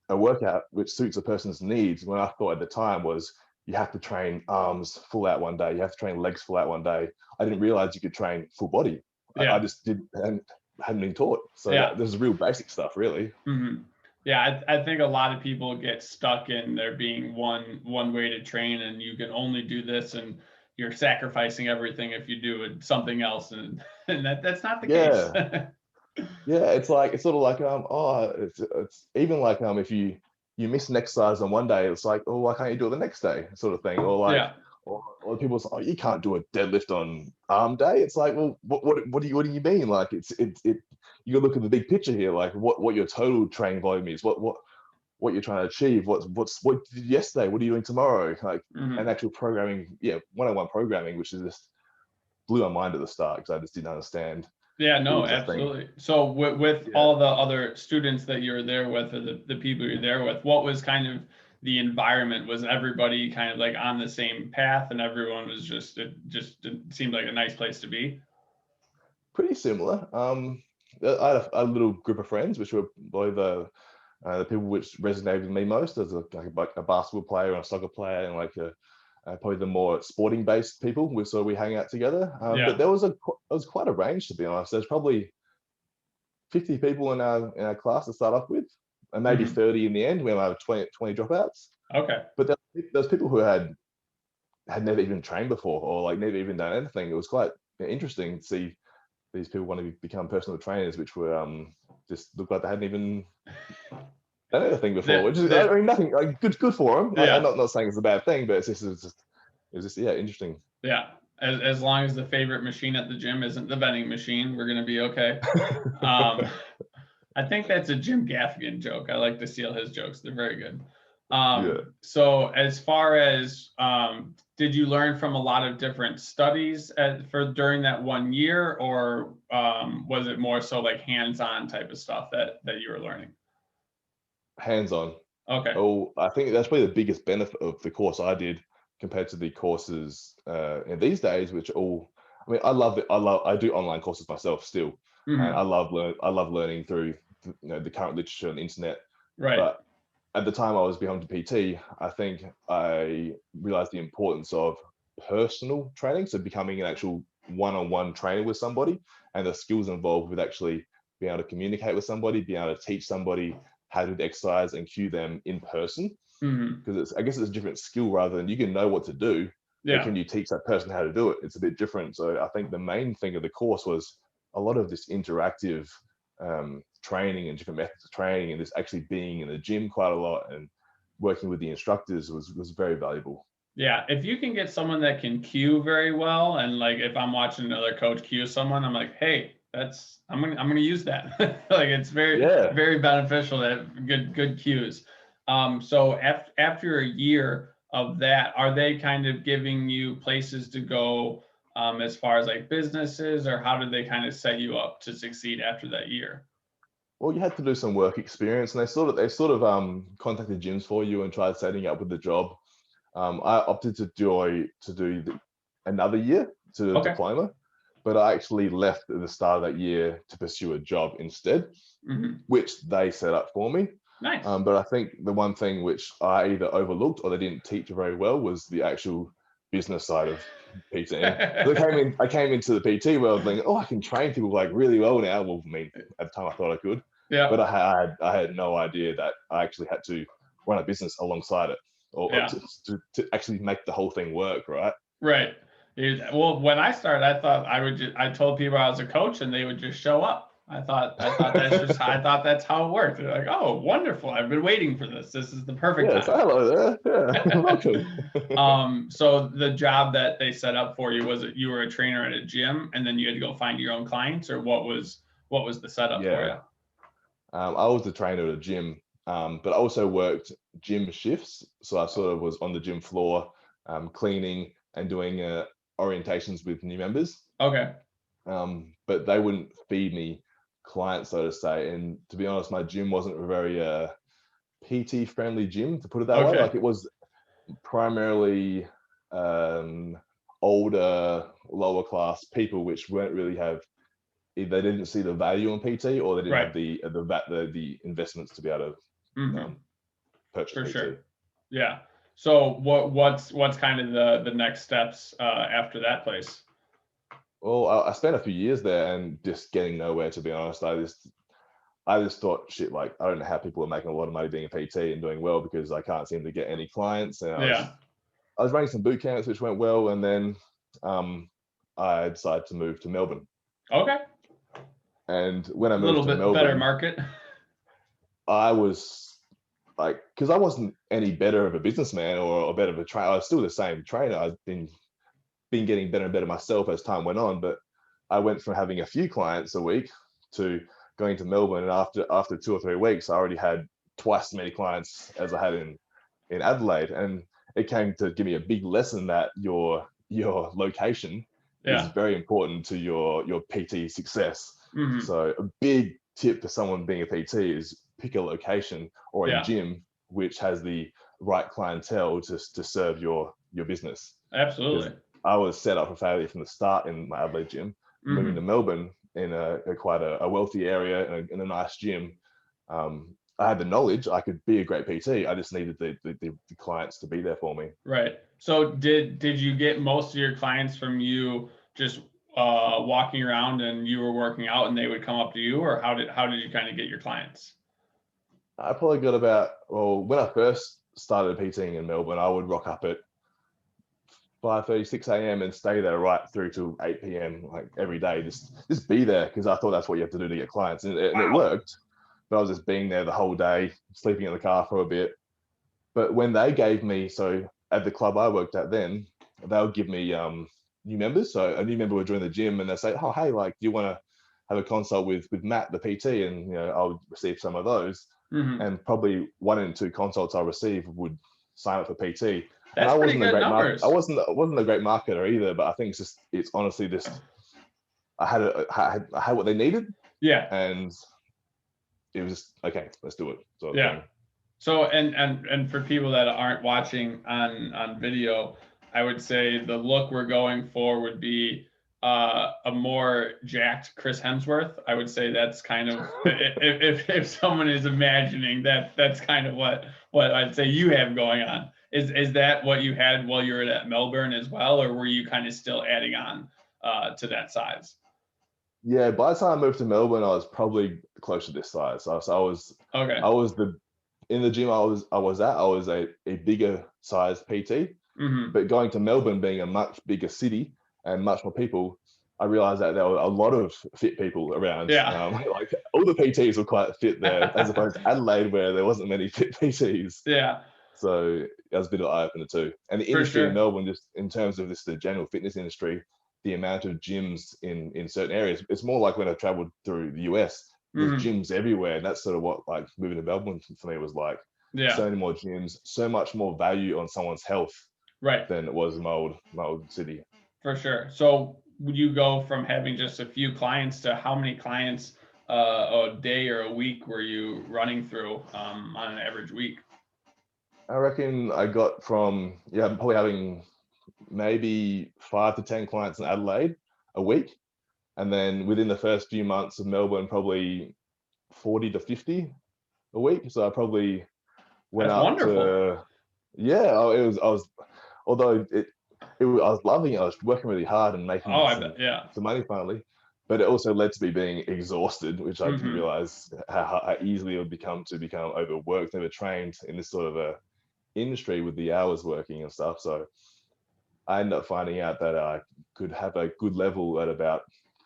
a workout which suits a person's needs. When I thought at the time was you have to train arms full out one day, you have to train legs full out one day. I didn't realize you could train full body. I just hadn't been taught. So there's real basic stuff, really. Yeah, I think a lot of people get stuck in there being one way to train, and you can only do this, and you're sacrificing everything if you do something else, and that's not the case. Yeah, it's sort of like it's even like if you miss an exercise on one day, it's like, oh, why can't you do it the next day, sort of thing. Or like or people say, oh, you can't do a deadlift on arm day. It's like, well, what do you mean? Like you gotta look at the big picture here, like what your total training volume is, what you're trying to achieve, what you did yesterday, what are you doing tomorrow, like and actual programming, one-on-one programming, which is just blew my mind at the start because I just didn't understand. Yeah, no, absolutely. So with all the other students that you're there with, or the people you're there with, what was kind of the environment? Was everybody kind of like on the same path, and everyone was it seemed like a nice place to be? Pretty similar. I had a little group of friends, which were probably the people which resonated with me most, as a basketball player and a soccer player, and like probably the more sporting based people. We hang out together. But there was quite a range, to be honest. There's probably 50 people in our class to start off with, and maybe 30 in the end. We might have 20 dropouts. Okay. But there's people who had never even trained before, or like never even done anything. It was quite interesting to see these people want to become personal trainers, which were just looked like they hadn't even done anything before. Which is, I mean, nothing, like, good for them. Like, I'm not saying it's a bad thing, but it's just interesting. Yeah. As long as the favorite machine at the gym isn't the vending machine, we're gonna be okay. I think that's a Jim Gaffigan joke. I like to steal his jokes. They're very good. So as far as did you learn from a lot of different studies during that 1 year, or was it more so like hands-on type of stuff that you were learning? Hands-on. Okay. Oh, I think that's probably the biggest benefit of the course I did compared to the courses in these days, which I mean, I do online courses myself still, and I love learning through the current literature on the internet. Right. But at the time I was becoming a PT, I think I realized the importance of personal training. So becoming an actual one-on-one trainer with somebody, and the skills involved with actually being able to communicate with somebody, being able to teach somebody how to do the exercise and cue them in person. Because I guess it's a different skill rather than you can know what to do, but can you teach that person how to do it? It's a bit different. So I think the main thing of the course was a lot of this interactive training and different methods of training, and this actually being in the gym quite a lot and working with the instructors was very valuable. Yeah, if you can get someone that can cue very well, and like if I'm watching another coach cue someone, I'm like, hey, I'm gonna use that. Like it's very beneficial to have good cues. So after a year of that, are they kind of giving you places to go as far as like businesses, or how did they kind of set you up to succeed after that year? Well, you had to do some work experience, and they contacted gyms for you and tried setting up with the job. I opted to do another year to the diploma, but I actually left at the start of that year to pursue a job instead, which they set up for me. Nice. But I think the one thing which I either overlooked or they didn't teach very well was the actual business side of PTing. So I came into the PT world thinking, oh, I can train people like really well now. Well, I mean, at the time I thought I could, but I had no idea that I actually had to run a business alongside it, or to actually make the whole thing work, right? Right. Well, when I started, I thought I told people I was a coach and they would just show up. I thought that's how it worked. They're like, oh, wonderful. I've been waiting for this. This is the perfect time. Hello there. Yeah, welcome. So the job that they set up for you, was it you were a trainer at a gym and then you had to go find your own clients, or what was the setup for you? I was the trainer at a gym, but I also worked gym shifts. So I sort of was on the gym floor, cleaning and doing orientations with new members. Okay. But they wouldn't feed me clients, so to say. And to be honest, my gym wasn't a very PT friendly gym, to put it that way. Like it was primarily older, lower class people, which weren't really they didn't see the value in PT, or they didn't have the investments to be able to purchase for PT. Sure. Yeah. So what's kind of the next steps after that place? Well, I spent a few years there and just getting nowhere, to be honest. I just thought, shit, like, I don't know how people are making a lot of money being a PT and doing well, because I can't seem to get any clients. And I was running some boot camps, which went well. And then I decided to move to Melbourne. Okay. And when I moved to Melbourne, a little bit better market. I was like, because I wasn't any better of a businessman or better of a trainer. I was still the same trainer. I've been getting better and better myself as time went on, but I went from having a few clients a week to going to Melbourne, and after 2 or 3 weeks, I already had twice as many clients as I had in Adelaide. And it came to give me a big lesson that your location is very important to your PT success. So a big tip for someone being a PT is pick a location or a gym which has the right clientele to serve your business. Absolutely. I was set up for failure from the start in my Adelaide gym. Moving to Melbourne in quite a wealthy area in a nice gym, I had the knowledge. I could be a great PT. I just needed the clients to be there for me. Right. So did you get most of your clients from you just walking around and you were working out and they would come up to you, or how did you kind of get your clients? I probably got when I first started PTing in Melbourne, I would rock up at 5:30, 6 a.m. and stay there right through to 8 p.m. like every day. Just be there, because I thought that's what you have to do to get clients, and it worked. But I was just being there the whole day, sleeping in the car for a bit. But when they gave me, so at the club I worked at then, they'll give me new members. So a new member would join the gym and they say, oh, hey, like, do you want to have a consult with Matt, the PT? And I'll receive some of those. And probably 1 and 2 consults I receive would sign up for PT. That's and pretty good numbers. I wasn't a great marketer either, but I think it's honestly just I had what they needed. Yeah. And it was just, okay, let's do it. So So and for people that aren't watching on video, I would say the look we're going for would be a more jacked Chris Hemsworth. I would say that's kind of if someone is imagining that, that's kind of what I'd say you have going on. Is that what you had while you were at Melbourne as well, or were you kind of still adding on to that size? Yeah, by the time I moved to Melbourne, I was probably close to this size. So I was Okay. In the gym I was a bigger size PT. Mm-hmm. But going to Melbourne, being a much bigger city and much more people, I realized that there were a lot of fit people around. Yeah. Like all the PTs were quite fit there, as opposed to Adelaide, where there wasn't many fit PTs. Yeah. So that was a bit of eye opener too. And the For industry sure. in Melbourne, just in terms of the general fitness industry, the amount of gyms in certain areas, it's more like when I traveled through the US. There's gyms everywhere, and that's sort of what like moving to Melbourne for me was like. Yeah. So many more gyms, so much more value on someone's health, right, than it was in my old city. For sure. So would you go from having just a few clients to how many clients a day or a week were you running through on an average week? I reckon I got from probably having maybe 5 to 10 clients in Adelaide a week, and then within the first few months of Melbourne, probably 40 to 50 a week. So I probably went That's up wonderful. to although I was loving it. I was working really hard and making some money finally, but it also led to me being exhausted, which I didn't realize how easily it would become overworked, overtrained in this sort of a industry with the hours working and stuff. So I ended up finding out that I could have a good level at about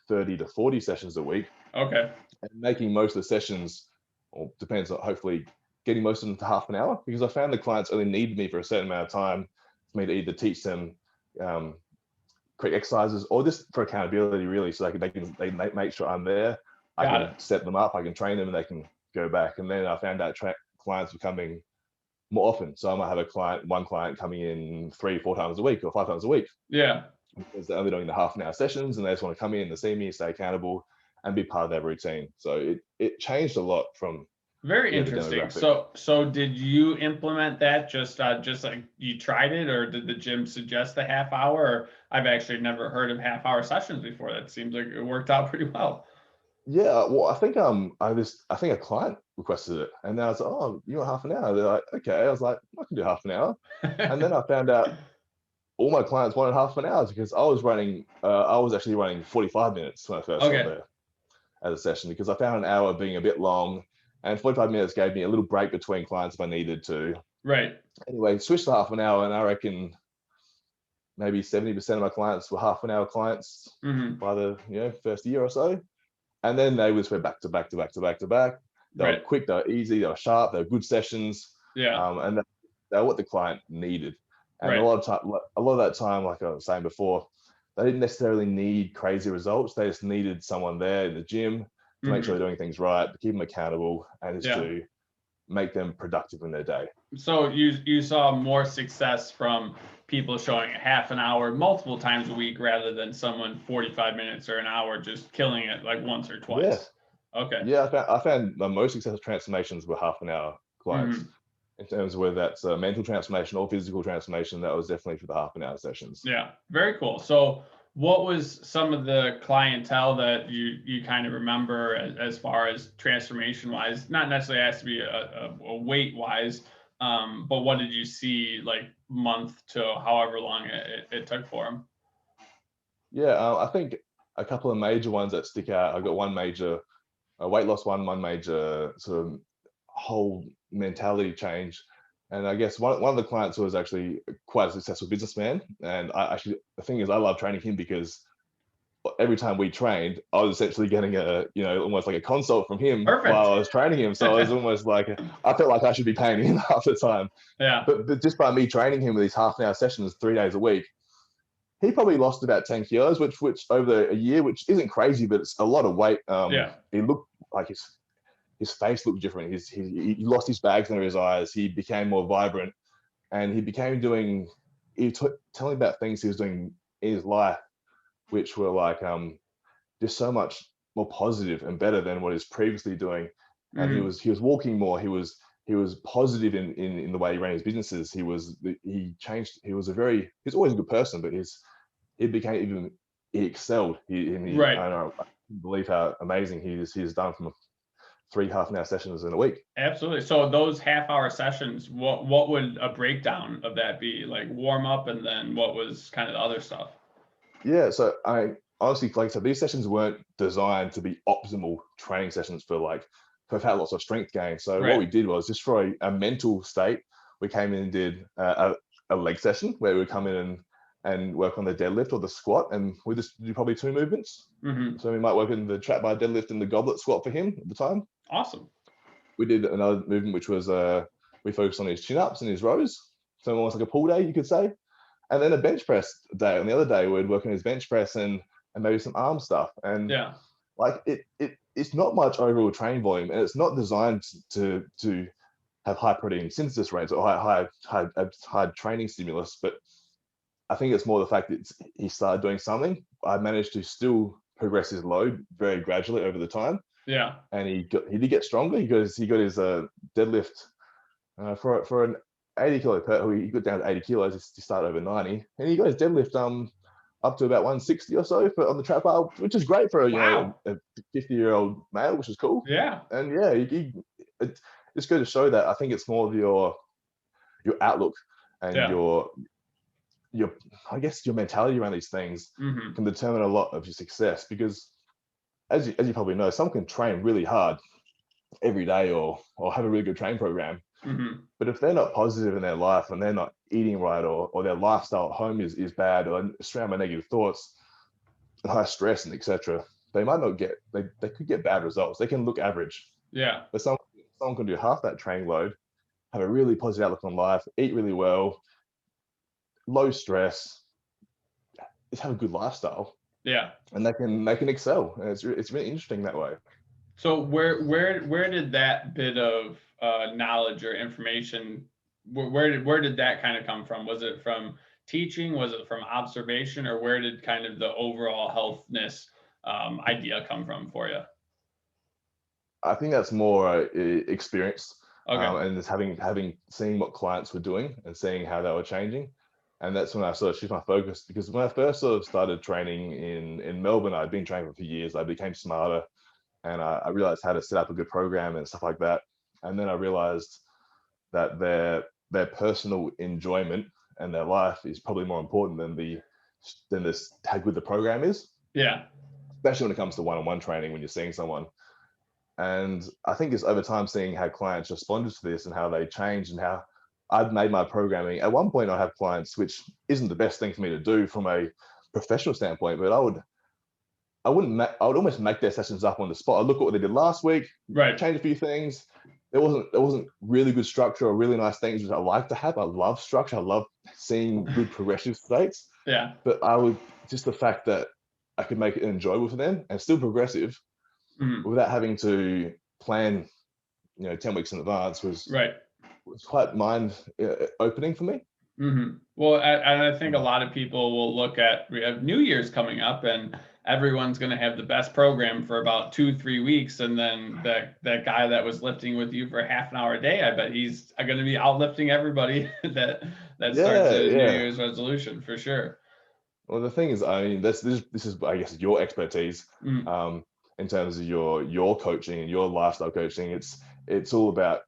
30 to 40 sessions a week. Okay. And making most of the sessions, or depends on hopefully getting most of them to half an hour, because I found the clients only needed me for a certain amount of time for me to either teach them correct exercises or just for accountability, really, so they make sure I'm there. I can set them up, I can train them, and they can go back. And then I found out clients were coming more often. So I might have one client coming in 3-4 times a week or 5 times a week. Yeah. Because they're only doing the half an hour sessions and they just want to come in and see me, stay accountable, and be part of their routine. So it changed a lot from very interesting. So did you implement that just like you tried it, or did the gym suggest the half hour? Or I've actually never heard of half hour sessions before. That seems like it worked out pretty well. Yeah, well, I think I think a client requested it, and then I was like, "Oh, you want half an hour?" They're like, "Okay." I was like, "I can do half an hour," and then I found out all my clients wanted half an hour because I was actually running 45 minutes when I first got there as a session, because I found an hour being a bit long, and 45 minutes gave me a little break between clients if I needed to. Right. Anyway, switched to half an hour, and I reckon maybe 70% of my clients were half an hour clients by the first year or so. And then they just went back to back to back to back to back. They were quick, they were easy, they were sharp, they were good sessions. Yeah. And they were what the client needed. And a lot of that time, like I was saying before, they didn't necessarily need crazy results. They just needed someone there in the gym to make sure they're doing things right, to keep them accountable, and just to make them productive in their day. So you saw more success from people showing half an hour multiple times a week rather than someone 45 minutes or an hour just killing it like once or twice. Yeah. Okay. Yeah, I found the most successful transformations were half an hour clients. In terms of whether that's a mental transformation or physical transformation, that was definitely for the half an hour sessions. Yeah, very cool. So what was some of the clientele that you kind of remember as far as transformation wise? Not necessarily has to be a weight wise, but what did you see like month to however long it took for them? Yeah, I think a couple of major ones that stick out. I've got one major weight loss one major sort of whole mentality change. And I guess one of the clients was actually quite a successful businessman. And the thing is, I love training him because every time we trained, I was essentially getting almost like a consult from him while I was training him. So it was almost like, I felt like I should be paying him half the time. Yeah. But just by me training him with these half an hour sessions 3 days a week, he probably lost about 10 kilos, which over a year, which isn't crazy, but it's a lot of weight. He looked like his face looked different. He lost his bags under his eyes. He became more vibrant, and he became telling about things he was doing in his life, which were like just so much more positive and better than what he was previously doing. And he was walking more. He was positive in the way he ran his businesses. He was always a good person, but he became even he excelled. Right. I don't know, I can't believe how amazing he's done from 3 half-an-hour sessions in a week. Absolutely. So those half-hour sessions, what would a breakdown of that be? Like warm up, and then what was kind of the other stuff? Yeah, so I honestly, like I said, these sessions weren't designed to be optimal training sessions for had lots of strength gain. So Right. what we did was, just for a mental state, we came in and did a leg session where we would come in and work on the deadlift or the squat, and we just do probably 2 movements. So we might work in the trap bar deadlift and the goblet squat for him at the time. Awesome. We did another movement, which was we focused on his chin-ups and his rows, so almost like a pull day, you could say. And then a bench press day. On the other day, we'd work on his bench press and maybe some arm stuff. And like it's not much overall training volume, and it's not designed to have high protein synthesis rates or high training stimulus. But I think it's more the fact that he started doing something. I managed to still progress his load very gradually over the time. Yeah. And he did get stronger. He got his deadlift for an 80 kilo he got down to 80 kilos. He started over 90, and he got his deadlift up to about 160 or so on the trap bar, which is great for a 50-year-old male, which is cool. Yeah. And it's good to show that. I think it's more of your outlook and your I guess your mentality around these things can determine a lot of your success, because as you probably know, some can train really hard every day or have a really good training program. But if they're not positive in their life, and they're not eating right, or their lifestyle at home is bad, or surrounded by negative thoughts and high stress and etc., they might not get, they could get bad results. They can look average. Yeah. But someone can do half that training load, have a really positive outlook on life, eat really well, low stress, just have a good lifestyle. Yeah. And they can excel. And it's really interesting that way. So where did that bit of knowledge or information, where did that kind of come from? Was it from teaching? Was it from observation? Or where did kind of the overall healthness idea come from for you? I think that's more experience. Okay. And just having seen what clients were doing and seeing how they were changing. And that's when I sort of shift my focus, because when I first sort of started training in Melbourne, I'd been training for a few years. I became smarter, and I realized how to set up a good program and stuff like that. And then I realized that their personal enjoyment and their life is probably more important than this how good the program is. Yeah. Especially when it comes to one-on-one training, when you're seeing someone. And I think it's over time seeing how clients responded to this and how they changed, and how I'd made my programming. At one point, I have clients, which isn't the best thing for me to do from a professional standpoint, but I would almost make their sessions up on the spot. I'd look at what they did last week, right, change a few things. There wasn't really good structure or really nice things which I like to have. I love structure. I love seeing good progressive states. Yeah. But just the fact that I could make it enjoyable for them and still progressive without having to plan, 10 weeks in advance was quite mind opening for me. Well, and I think a lot of people will look at, we have New Year's coming up, and everyone's going to have the best program for about 2-3 weeks. And then that guy that was lifting with you for half an hour a day, I bet he's going to be outlifting everybody that starts a New Year's resolution for sure. Well, the thing is, I mean, this is, I guess, your expertise in terms of your coaching and your lifestyle coaching. It's all about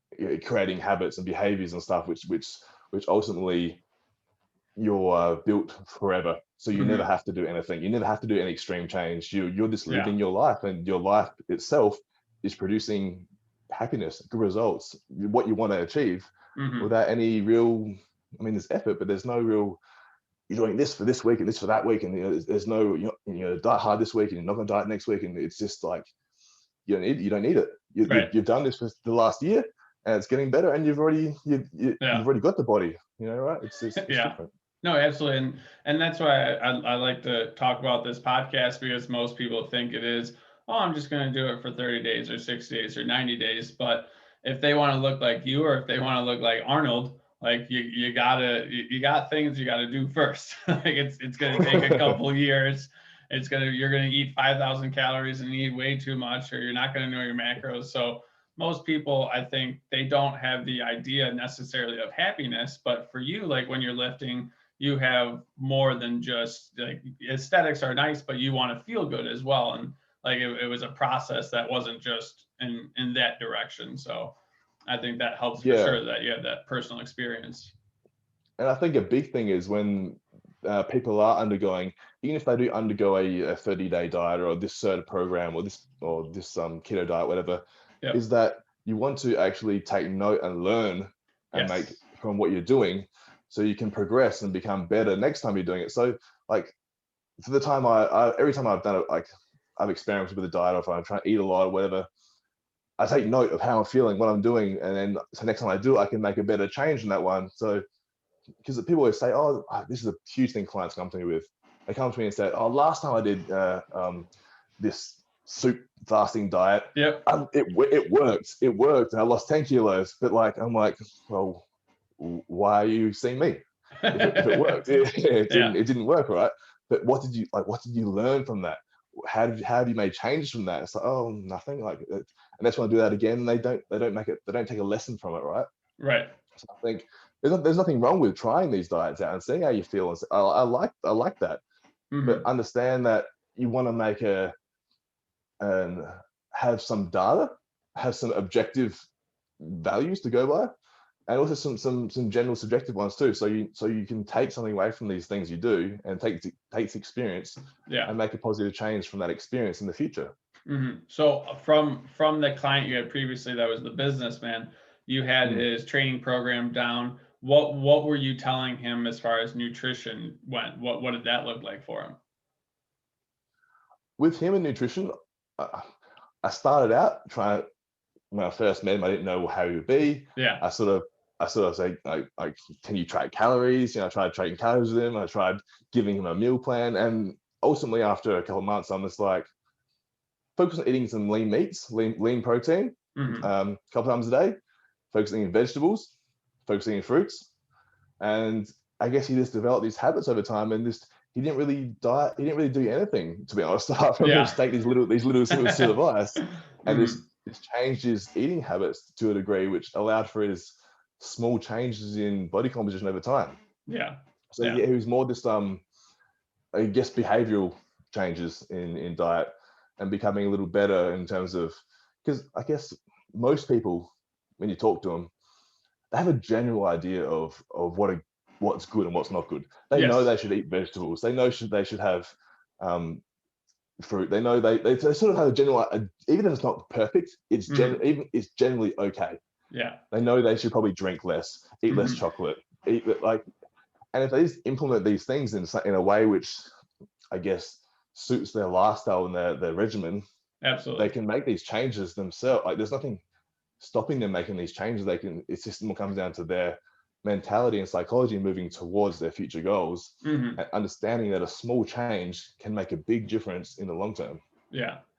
creating habits and behaviors and stuff, which ultimately you're built forever. So you never have to do anything. You never have to do any extreme change. You're just living your life, and your life itself is producing happiness, good results, what you want to achieve, without any real, I mean, there's effort, but there's no real, you're doing this for this week and this for that week, and there's no, diet hard this week and you're not going to diet next week, and it's just like you don't need it. You've done this for the last year, and it's getting better, and you've already got the body, right? It's different. No, absolutely. And that's why I like to talk about this podcast, because most people think it is, I'm just going to do it for 30 days or 60 days or 90 days. But if they want to look like you, or if they want to look like Arnold, like you got things you got to do first. Like it's going to take a couple years. You're going to eat 5,000 calories and eat way too much, or you're not going to know your macros. So most people, I think, they don't have the idea necessarily of happiness. But for you, like when you're lifting, you have more than just like aesthetics are nice, but you want to feel good as well. And like it was a process that wasn't just in that direction. So I think that helps for sure that you have that personal experience. And I think a big thing is when people are undergoing, even if they do undergo a 30-day diet or this certain program or this keto diet, whatever, is that you want to actually take note and learn and make from what you're doing, so you can progress and become better next time you're doing it. So like for the time every time I've done it, like I've experimented with a diet, or if I'm trying to eat a lot or whatever, I take note of how I'm feeling, what I'm doing, and then so next time I do it, I can make a better change in that one. So because people always say, oh, this is a huge thing clients come to me with. They come to me and say, oh, last time I did this soup fasting diet, it worked, and I lost 10 kilos. But like, I'm like, well, why are you seeing me? If it worked, it didn't work, right? But what did you learn from that? How have you made changes from that? It's like, oh, nothing. Like, and that's when I do that again. They don't take a lesson from it, right? Right. So I think there's nothing wrong with trying these diets out and seeing how you feel. And say, oh, I like that, but understand that you want to make have some data, have some objective values to go by, and also some general subjective ones too. So you can take something away from these things you do and take the experience, and make a positive change from that experience in the future. So from the client you had previously, that was the businessman, you had his training program down. What were you telling him as far as nutrition went? What did that look like for him? With him and nutrition, I started out trying. When I first met him, I didn't know how he would be. I sort of say, like, can you track calories? I tried tracking calories with him. I tried giving him a meal plan, and ultimately, after a couple of months, I'm just like, focus on eating some lean meats, lean protein, a couple times a day, focusing on vegetables, focusing on fruits, and I guess he just developed these habits over time, and he didn't really diet. He didn't really do anything, to be honest, apart from just take these little snippets of advice, and this changed his eating habits to a degree, which allowed for his small changes in body composition over time. So he was more just I guess behavioral changes in diet and becoming a little better in terms of, because I guess most people, when you talk to them, they have a general idea of what's good and what's not good. They know they should eat vegetables. They know they should have fruit. They know they sort of have a general, even if it's not perfect, it's generally okay. They know they should probably drink less, eat less chocolate, and if they just implement these things in a way which I guess suits their lifestyle and their regimen, they can make these changes themselves. Like, there's nothing stopping them making these changes. It's just more comes down to their mentality and psychology moving towards their future goals, and understanding that a small change can make a big difference in the long term.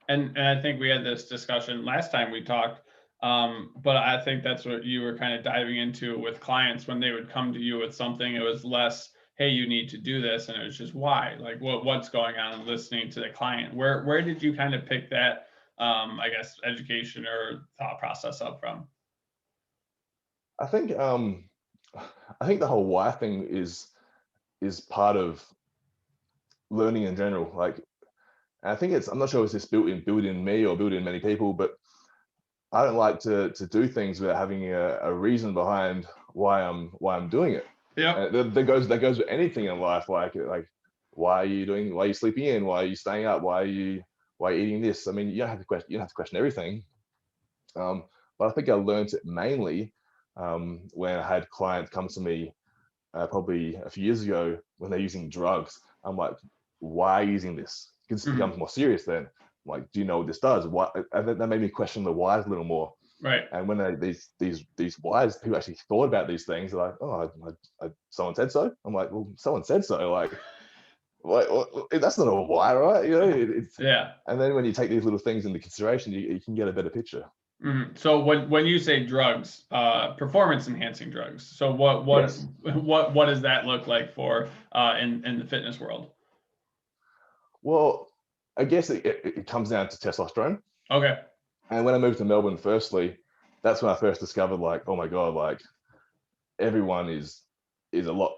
And I think we had this discussion last time we talked, but I think that's what you were kind of diving into with clients. When they would come to you with something, it was less, hey, you need to do this, and it was just why, like what's going on, and listening to the client. Where did you kind of pick that I guess education or thought process up from? I think the whole why thing is part of learning in general. Like, I think I'm not sure if it's just built in me or built in many people, but I don't like to do things without having a reason behind why I'm doing it. That goes with anything in life. Like why are you sleeping in? Why are you staying up? Why are you eating this? I mean, you don't have to question everything. But I think I learned it mainly when I had clients come to me probably a few years ago when they're using drugs. I'm like, why are you using this? It becomes more serious then. I'm like, do you know what this does? Why? And that made me question the whys a little more. And when these whys, people actually thought about these things, they're like, oh, someone said so. I'm like, well, someone said so. Like, that's not a why, right? And then when you take these little things into consideration, you can get a better picture. So when you say drugs, performance enhancing drugs, so what does that look like for in the fitness world? Well, I guess it comes down to testosterone. Okay. And when I moved to Melbourne, firstly, that's when I first discovered, like, oh my God, like everyone is a lot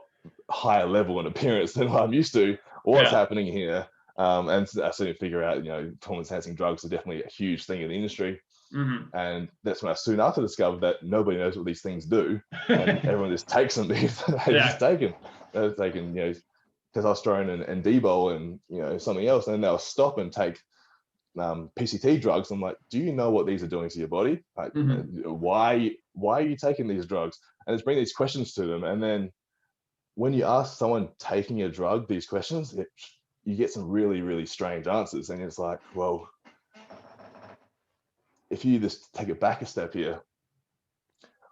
higher level in appearance than what I'm used to. What's Yeah. happening here? And I soon figure out, performance enhancing drugs are definitely a huge thing in the industry. And that's when I soon after discovered that nobody knows what these things do, and everyone just takes them. They've just taken, testosterone and D-bol and something else, and they'll stop and take PCT drugs. I'm like, do you know what these are doing to your body? Like, why are you taking these drugs? And it's bringing these questions to them, and then when you ask someone taking a drug these questions, you get some really, really strange answers, and it's like, well, if you just take it back a step here,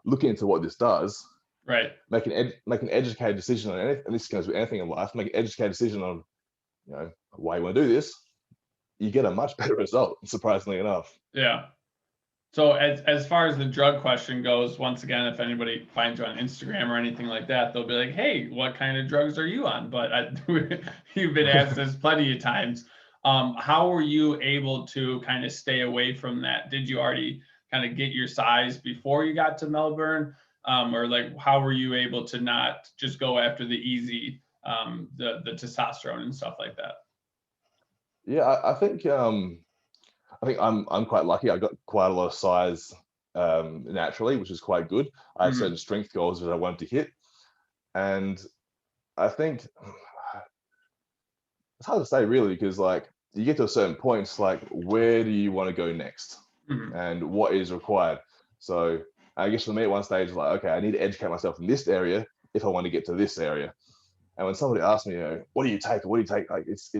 look into what this does, right? Make an educated decision on anything, and this goes with anything in life. Make an educated decision on, why you want to do this. You get a much better result, surprisingly enough. Yeah. So as far as the drug question goes, once again, if anybody finds you on Instagram or anything like that, they'll be like, "Hey, what kind of drugs are you on?" But you've been asked this plenty of times. How were you able to kind of stay away from that? Did you already kind of get your size before you got to Melbourne, or like how were you able to not just go after the easy, the testosterone and stuff like that? Yeah, I think I'm quite lucky. I got quite a lot of size naturally, which is quite good. I had certain strength goals that I wanted to hit, and I think it's hard to say really, because like you get to a certain point, it's like, where do you want to go next, and what is required? So I guess for me at one stage, it's like, okay, I need to educate myself in this area if I want to get to this area. And when somebody asks me, what do you take? What do you take? Like it's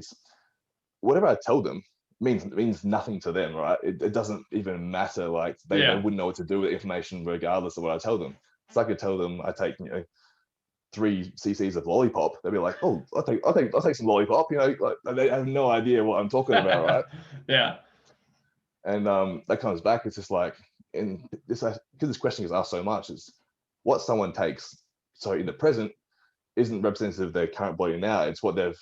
whatever I tell them means nothing to them, right? It doesn't even matter. Like they wouldn't know what to do with the information regardless of what I tell them. So I could tell them I take 3 cc's of lollipop. They'd be like, oh, I'll take some lollipop. Like they have no idea what I'm talking about, right? Yeah. And that comes back. It's just like, and this, because this question is asked so much, is what someone takes. So in the present isn't representative of their current body now. It's what they've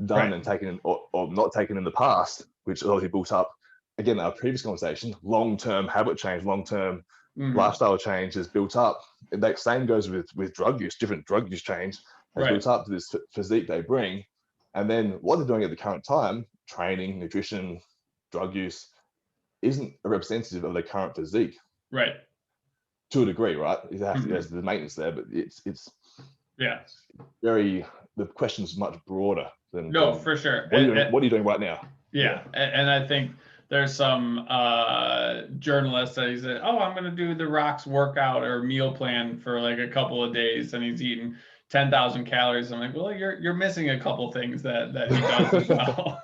done and taken or not taken in the past, which obviously built up, again, our previous conversation, long-term habit change, long-term lifestyle change is built up. And that same goes with drug use. Different drug use change has built up to this physique they bring. And then what they're doing at the current time, training, nutrition, drug use, isn't a representative of their current physique. Right. To a degree, right? There's the maintenance there, but it's very, the question's much broader than for sure. What are you doing right now? Yeah. And I think there's some journalists that he said, oh, I'm going to do the Rock's workout or meal plan for like a couple of days, and he's eating 10,000 calories. I'm like, well, you're missing a couple things that he does as well.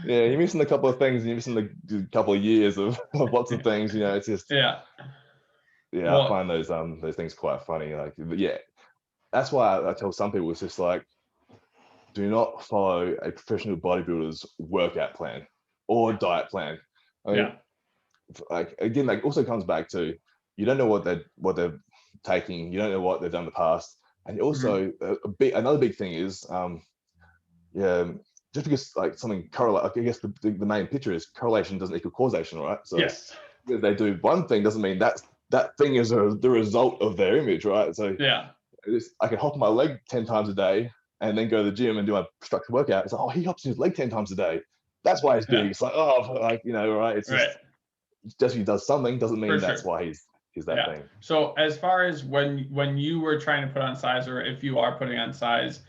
Yeah, you're missing a couple of things, and you're missing a couple of years of lots of things. It's just well, I find those things quite funny. Like, that's why I tell some people, it's just like, do not follow a professional bodybuilder's workout plan or diet plan. I mean, like again, like also comes back to, you don't know what they're taking, you don't know what they've done in the past, and also another big thing is just because like something correlate, I guess the main picture is correlation doesn't equal causation, right? So yes, if they do one thing doesn't mean that thing is the result of their image, right? So I can hop on my leg 10 times a day and then go to the gym and do my structured workout. It's like, oh, he hops his leg 10 times a day, that's why he's big. It's like, oh, like, right? It's just because he does something doesn't mean that's why he's that thing. So as far as when you were trying to put on size, or if you are putting on size,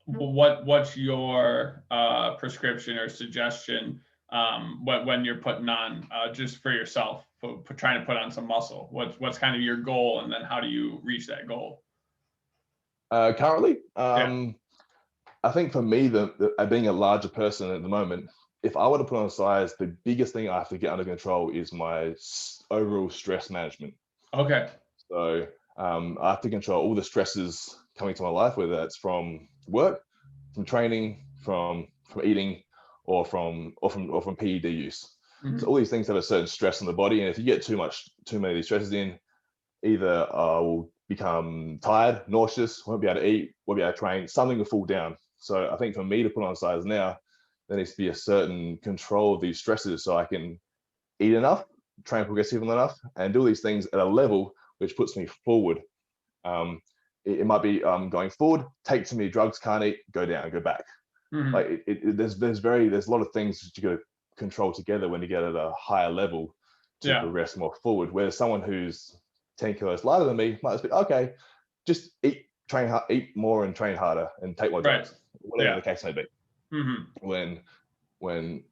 what's your prescription or suggestion when you're putting on just for yourself, for trying to put on some muscle? What's kind of your goal, and then how do you reach that goal? Currently, I think for me, the being a larger person at the moment, if I were to put on size, the biggest thing I have to get under control is my overall stress management. Okay. So I have to control all the stresses coming to my life, whether that's from work, from training, from eating, or from PED use. So all these things have a certain stress on the body, and if you get too many of these stresses in, either I will become tired, nauseous, won't be able to eat, won't be able to train, something will fall down. So I think for me to put on size now, there needs to be a certain control of these stresses, so I can eat enough, train progressively enough, and do these things at a level which puts me forward. it might be going forward, take too many drugs, can't eat, go down and go back. Like there's a lot of things that you got to control together when you get at a higher level to progress more forward. Whereas someone who's 10 kilos lighter than me might just be, okay, just eat more and train harder and take more drugs, whatever the case may be. When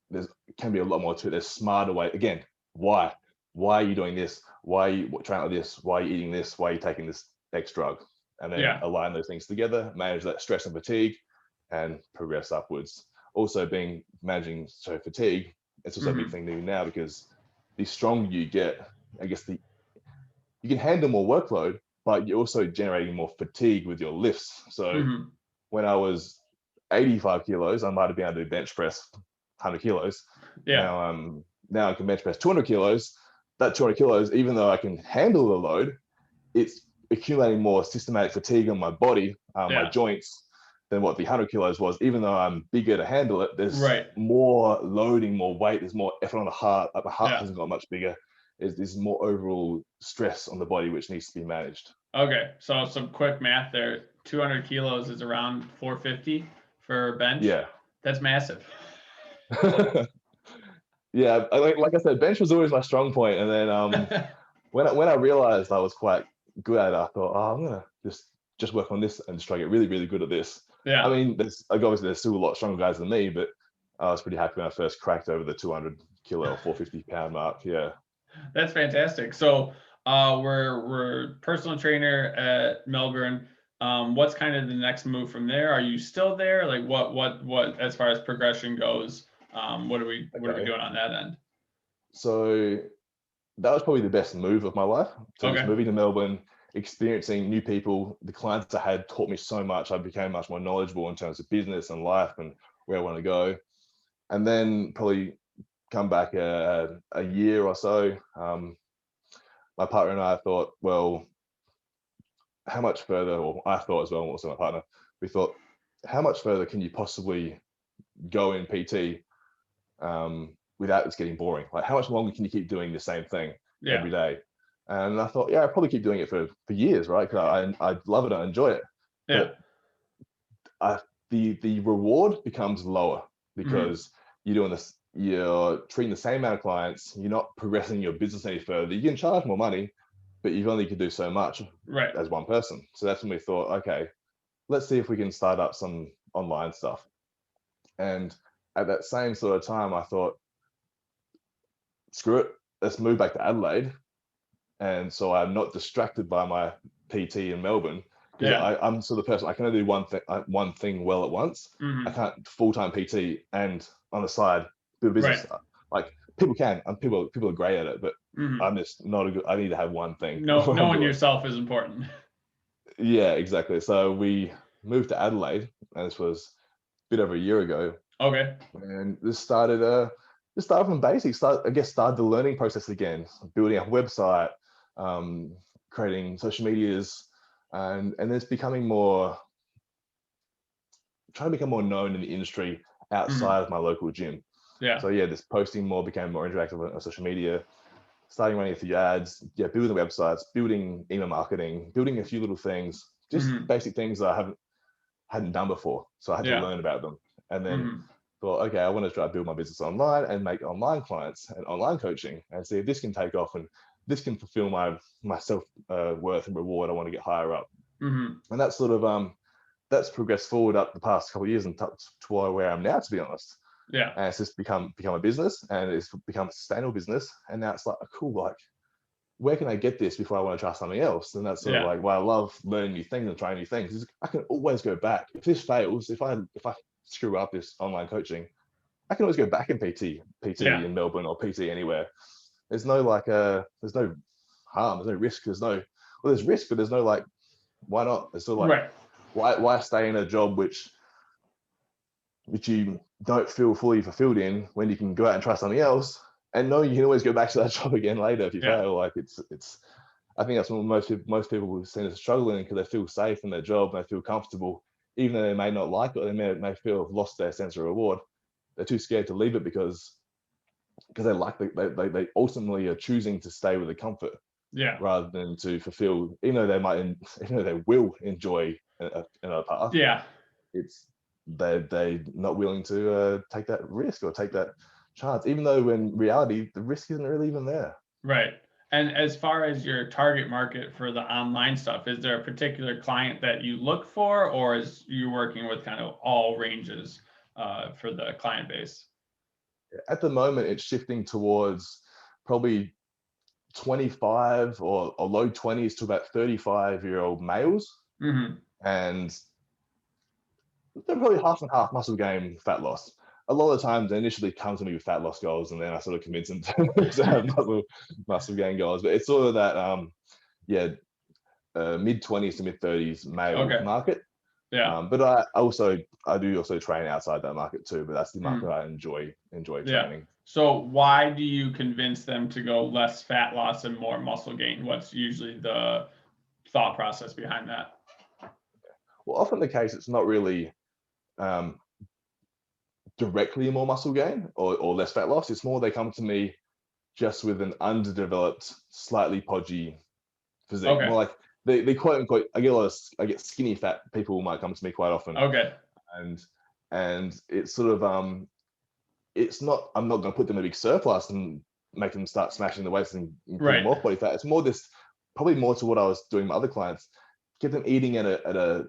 there's can be a lot more to it. There's smarter way. Again, why are you doing this? Why are you trying like this? Why are you eating this? Why are you taking this X drug? And then align those things together, manage that stress and fatigue, and progress upwards. Also managing fatigue, it's also a big thing now, because the stronger you get, I guess you can handle more workload, but you're also generating more fatigue with your lifts. So when I was 85 kilos, I might have been able to bench press 100 kilos. Now I can bench press 200 kilos. That 200 kilos, even though I can handle the load, it's accumulating more systematic fatigue on my body, my joints, than what the 100 kilos was. Even though I'm bigger to handle it, there's more loading, more weight, there's more effort on the heart. Like my heart hasn't got much bigger. There's more overall stress on the body, which needs to be managed. Okay, so some quick math there. 200 kilos is around 450 for bench. Yeah. That's massive. Yeah, like I said, bench was always my strong point. And then when I realized I was quite good at it, I thought, I'm gonna just work on this and just try to get really, really good at this. Yeah. I mean, obviously there's still a lot stronger guys than me, but I was pretty happy when I first cracked over the 200 kilo or 450 pound mark. Yeah. That's fantastic. So we're personal trainer at Melbourne. What's kind of the next move from there? Are you still there? Like what as far as progression goes? What are we doing on that end? So that was probably the best move of my life. So just moving to Melbourne, experiencing new people. The clients I had taught me so much. I became much more knowledgeable in terms of business and life and where I want to go. And then probably come back a year or so. My partner and I thought, well, how much further, or I thought as well, and also my partner, we thought, how much further can you possibly go in PT without it's getting boring? Like, how much longer can you keep doing the same thing every day? And I thought, I'll probably keep doing it for years, right? Because I love it, I enjoy it. Yeah. But the reward becomes lower because you're doing this, you're treating the same amount of clients, you're not progressing your business any further. You can charge more money, but you've only could do so much as one person. So that's when we thought, okay, let's see if we can start up some online stuff. And at that same sort of time, I thought, screw it, let's move back to Adelaide. And so I'm not distracted by my PT in Melbourne. Because I'm sort of the person, I can only do one thing well at once. I can't full-time PT and on the side build a business. Like people can, and people are great at it, but I'm just not a good. I need to have one thing. Knowing yourself is important. Yeah, exactly. So we moved to Adelaide, and this was a bit over a year ago. Okay. And this started from basics. Started the learning process again, building a website, creating social medias. And it's trying to become more known in the industry outside of my local gym. Yeah. So this posting became more interactive on social media, starting running a few ads, building the websites, building email marketing, building a few little things, just basic things that I hadn't done before. So I had to learn about them. And then thought, okay, I want to try to build my business online and make online clients and online coaching and see if this can take off and this can fulfill my self worth and reward. I want to get higher up. And that's sort of that's progressed forward up the past couple of years and to where I'm now, to be honest. Yeah. And it's just become a business, and it's become a sustainable business. And now it's like, cool, like, where can I get this before I want to try something else? And that's sort of like why I love learning new things and trying new things. Is I can always go back. If this fails, if I screw up this online coaching, I can always go back in PT in Melbourne or PT anywhere. There's no there's no harm, there's no risk, there's risk, but there's no like, why not? It's still like, why stay in a job which you don't feel fully fulfilled in when you can go out and try something else and know you can always go back to that job again later if you fail. Like it's I think that's what most people seem to struggle in, because they feel safe in their job and they feel comfortable, even though they may not like it, or they may feel have lost their sense of reward. They're too scared to leave it because they ultimately are choosing to stay with the comfort. Yeah. rather than to fulfill, even though they will enjoy another path. Yeah. It's they not willing to take that risk or take that chance, even though in reality the risk isn't really even there. Right. And as far as your target market for the online stuff, is there a particular client that you look for, or is you working with kind of all ranges for the client base? At the moment, it's shifting towards probably 25 or low 20s to about 35-year-old males, and they're probably half and half muscle gain, fat loss. A lot of the times they initially come to me with fat loss goals, and then I sort of convince them to have muscle gain goals. But it's sort of that mid 20s to mid 30s male market. Yeah. But I do also train outside that market too. But that's the market I enjoy training. So why do you convince them to go less fat loss and more muscle gain? What's usually the thought process behind that? Well, often the case, it's not really directly more muscle gain or less fat loss. It's more they come to me just with an underdeveloped, slightly podgy physique. More like they quote unquote. I get skinny fat people might come to me quite often. And it's sort of it's not. I'm not going to put them in a big surplus and make them start smashing the weights and putting more body fat. It's more this, probably more to what I was doing with other clients. Get them eating at a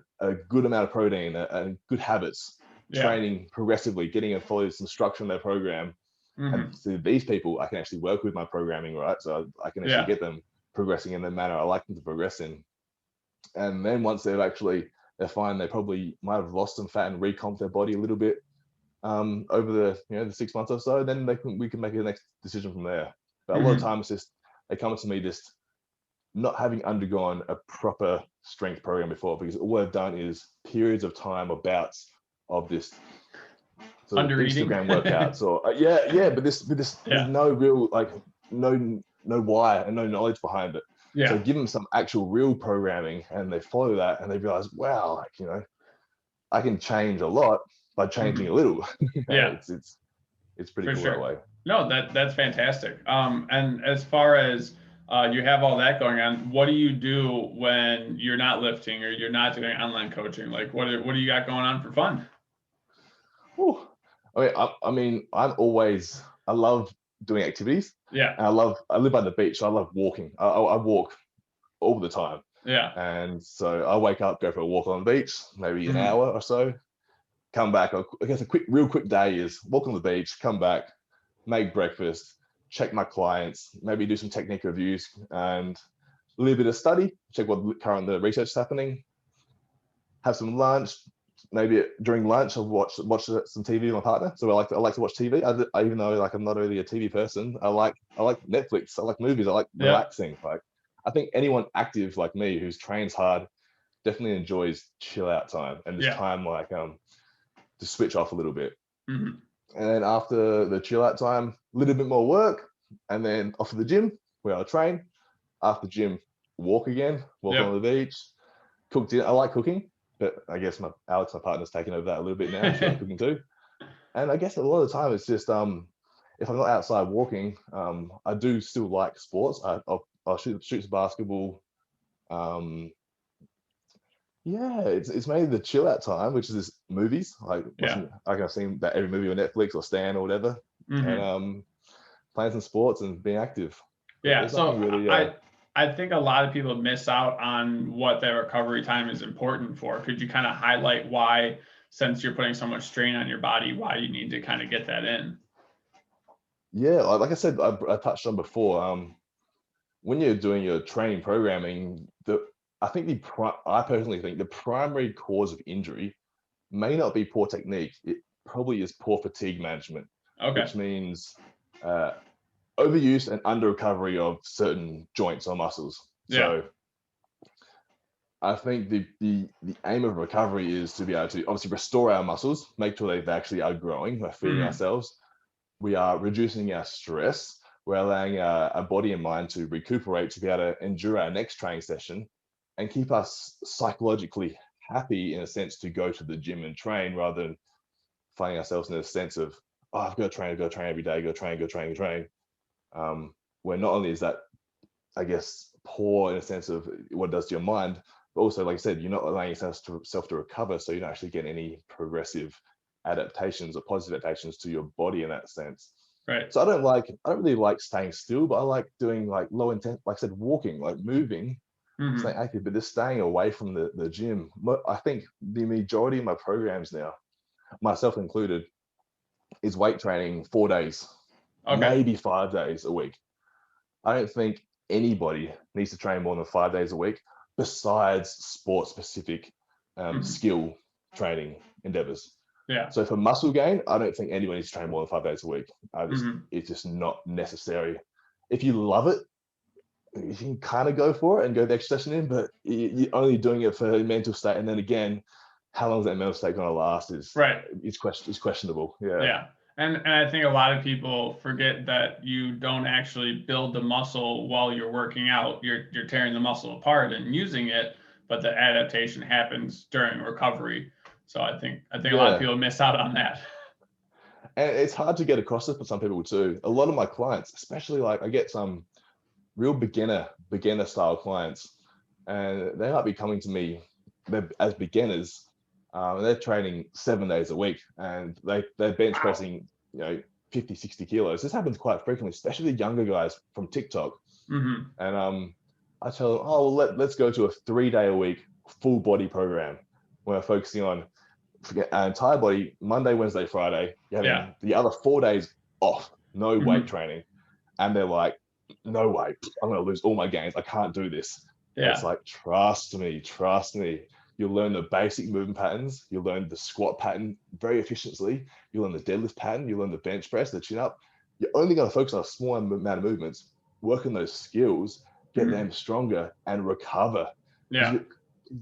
good amount of protein and good habits, training progressively, getting and follow some structure in their program. And to these people, I can actually work with my programming, right? So I can actually get them progressing in the manner I like them to progress in. And then once they find they probably might have lost some fat and recomped their body a little bit over the 6 months or so, then we can make a next decision from there. But a lot of times it's just they come to me just not having undergone a proper strength program before, because all I've done is periods of time or bouts of this sort of Instagram workouts or but this there's no real no why and no knowledge behind it. So give them some actual real programming and they follow that and they realize, wow, I can change a lot by changing a little. It's pretty cool that way. No, that's fantastic. And as far as you have all that going on, what do you do when you're not lifting or you're not doing online coaching? Like what do you got going on for fun? I mean, I love doing activities. And I live by the beach, so I love walking. I walk all the time. And so I wake up, go for a walk on the beach, maybe an hour or so, come back. I guess real quick day is walk on the beach, come back, make breakfast, check my clients, maybe do some technique reviews and a little bit of study, check what the research is happening, have some lunch. Maybe during lunch I'll watch some TV with my partner. So I like to watch TV. I even though I'm not really a TV person, I like Netflix. I like movies. I like relaxing. I think anyone active like me who's trains hard definitely enjoys chill out time and this time to switch off a little bit. And then after the chill out time, a little bit more work, and then off to the gym where I train. After gym, walk again, on the beach, cook dinner. I like cooking. But I guess Alex, my partner's taken over that a little bit now. She likes cooking too. And I guess a lot of the time it's just, if I'm not outside walking, I do still like sports. I'll shoot some basketball. It's mainly the chill out time, which is just movies. I've seen that every movie on Netflix or Stan or whatever. And playing some sports and being active. So really, I think a lot of people miss out on what their recovery time is important for. Could you kind of highlight why, since you're putting so much strain on your body, why you need to kind of get that in? Yeah, like I said, I touched on before, when you're doing your training programming, I personally think the primary cause of injury may not be poor technique. It probably is poor fatigue management, which means overuse and under recovery of certain joints or muscles. So I think the aim of recovery is to be able to obviously restore our muscles, make sure they actually are growing, we're feeding ourselves. We are reducing our stress. We're allowing our body and mind to recuperate to be able to endure our next training session and keep us psychologically happy in a sense to go to the gym and train rather than finding ourselves in a sense of, oh, I've got to train every day, go train. Where not only is that, I guess, poor in a sense of what it does to your mind, but also, like I said, you're not allowing yourself to recover, so you're not actually getting any progressive adaptations or positive adaptations to your body in that sense. Right. So I don't really like staying still, but I like doing like low intent, like I said, walking, like moving, staying active, but just staying away from the gym. I think the majority of my programs now, myself included, is weight training 4 days, maybe 5 days a week. I don't think anybody needs to train more than 5 days a week besides sport specific skill training endeavors. Yeah. So for muscle gain, I don't think anybody needs to train more than 5 days a week. It's just not necessary. If you love it, you can kind of go for it and go the extra session in, but you're only doing it for mental state. And then again, how long is that mental state going to last is questionable. Yeah. And I think a lot of people forget that you don't actually build the muscle while you're working out. You're tearing the muscle apart and using it, but the adaptation happens during recovery. So I think a lot of people miss out on that. And it's hard to get across it for some people too. A lot of my clients, especially like I get some real beginner style clients, and they might be coming to me as beginners. They're training 7 days a week, and they're bench pressing 50, 60 kilos. This happens quite frequently, especially the younger guys from TikTok. And I tell them, oh, well, let's go to a 3 day a week full body program where we're focusing on our entire body, Monday, Wednesday, Friday. You're having the other 4 days off, no weight training. And they're like, no way, I'm going to lose all my gains. I can't do this. It's like, trust me. You'll learn the basic movement patterns. You'll learn the squat pattern very efficiently. You'll learn the deadlift pattern. You'll learn the bench press, the chin up. You're only going to focus on a small amount of movements, work on those skills, get them stronger, and recover. Yeah.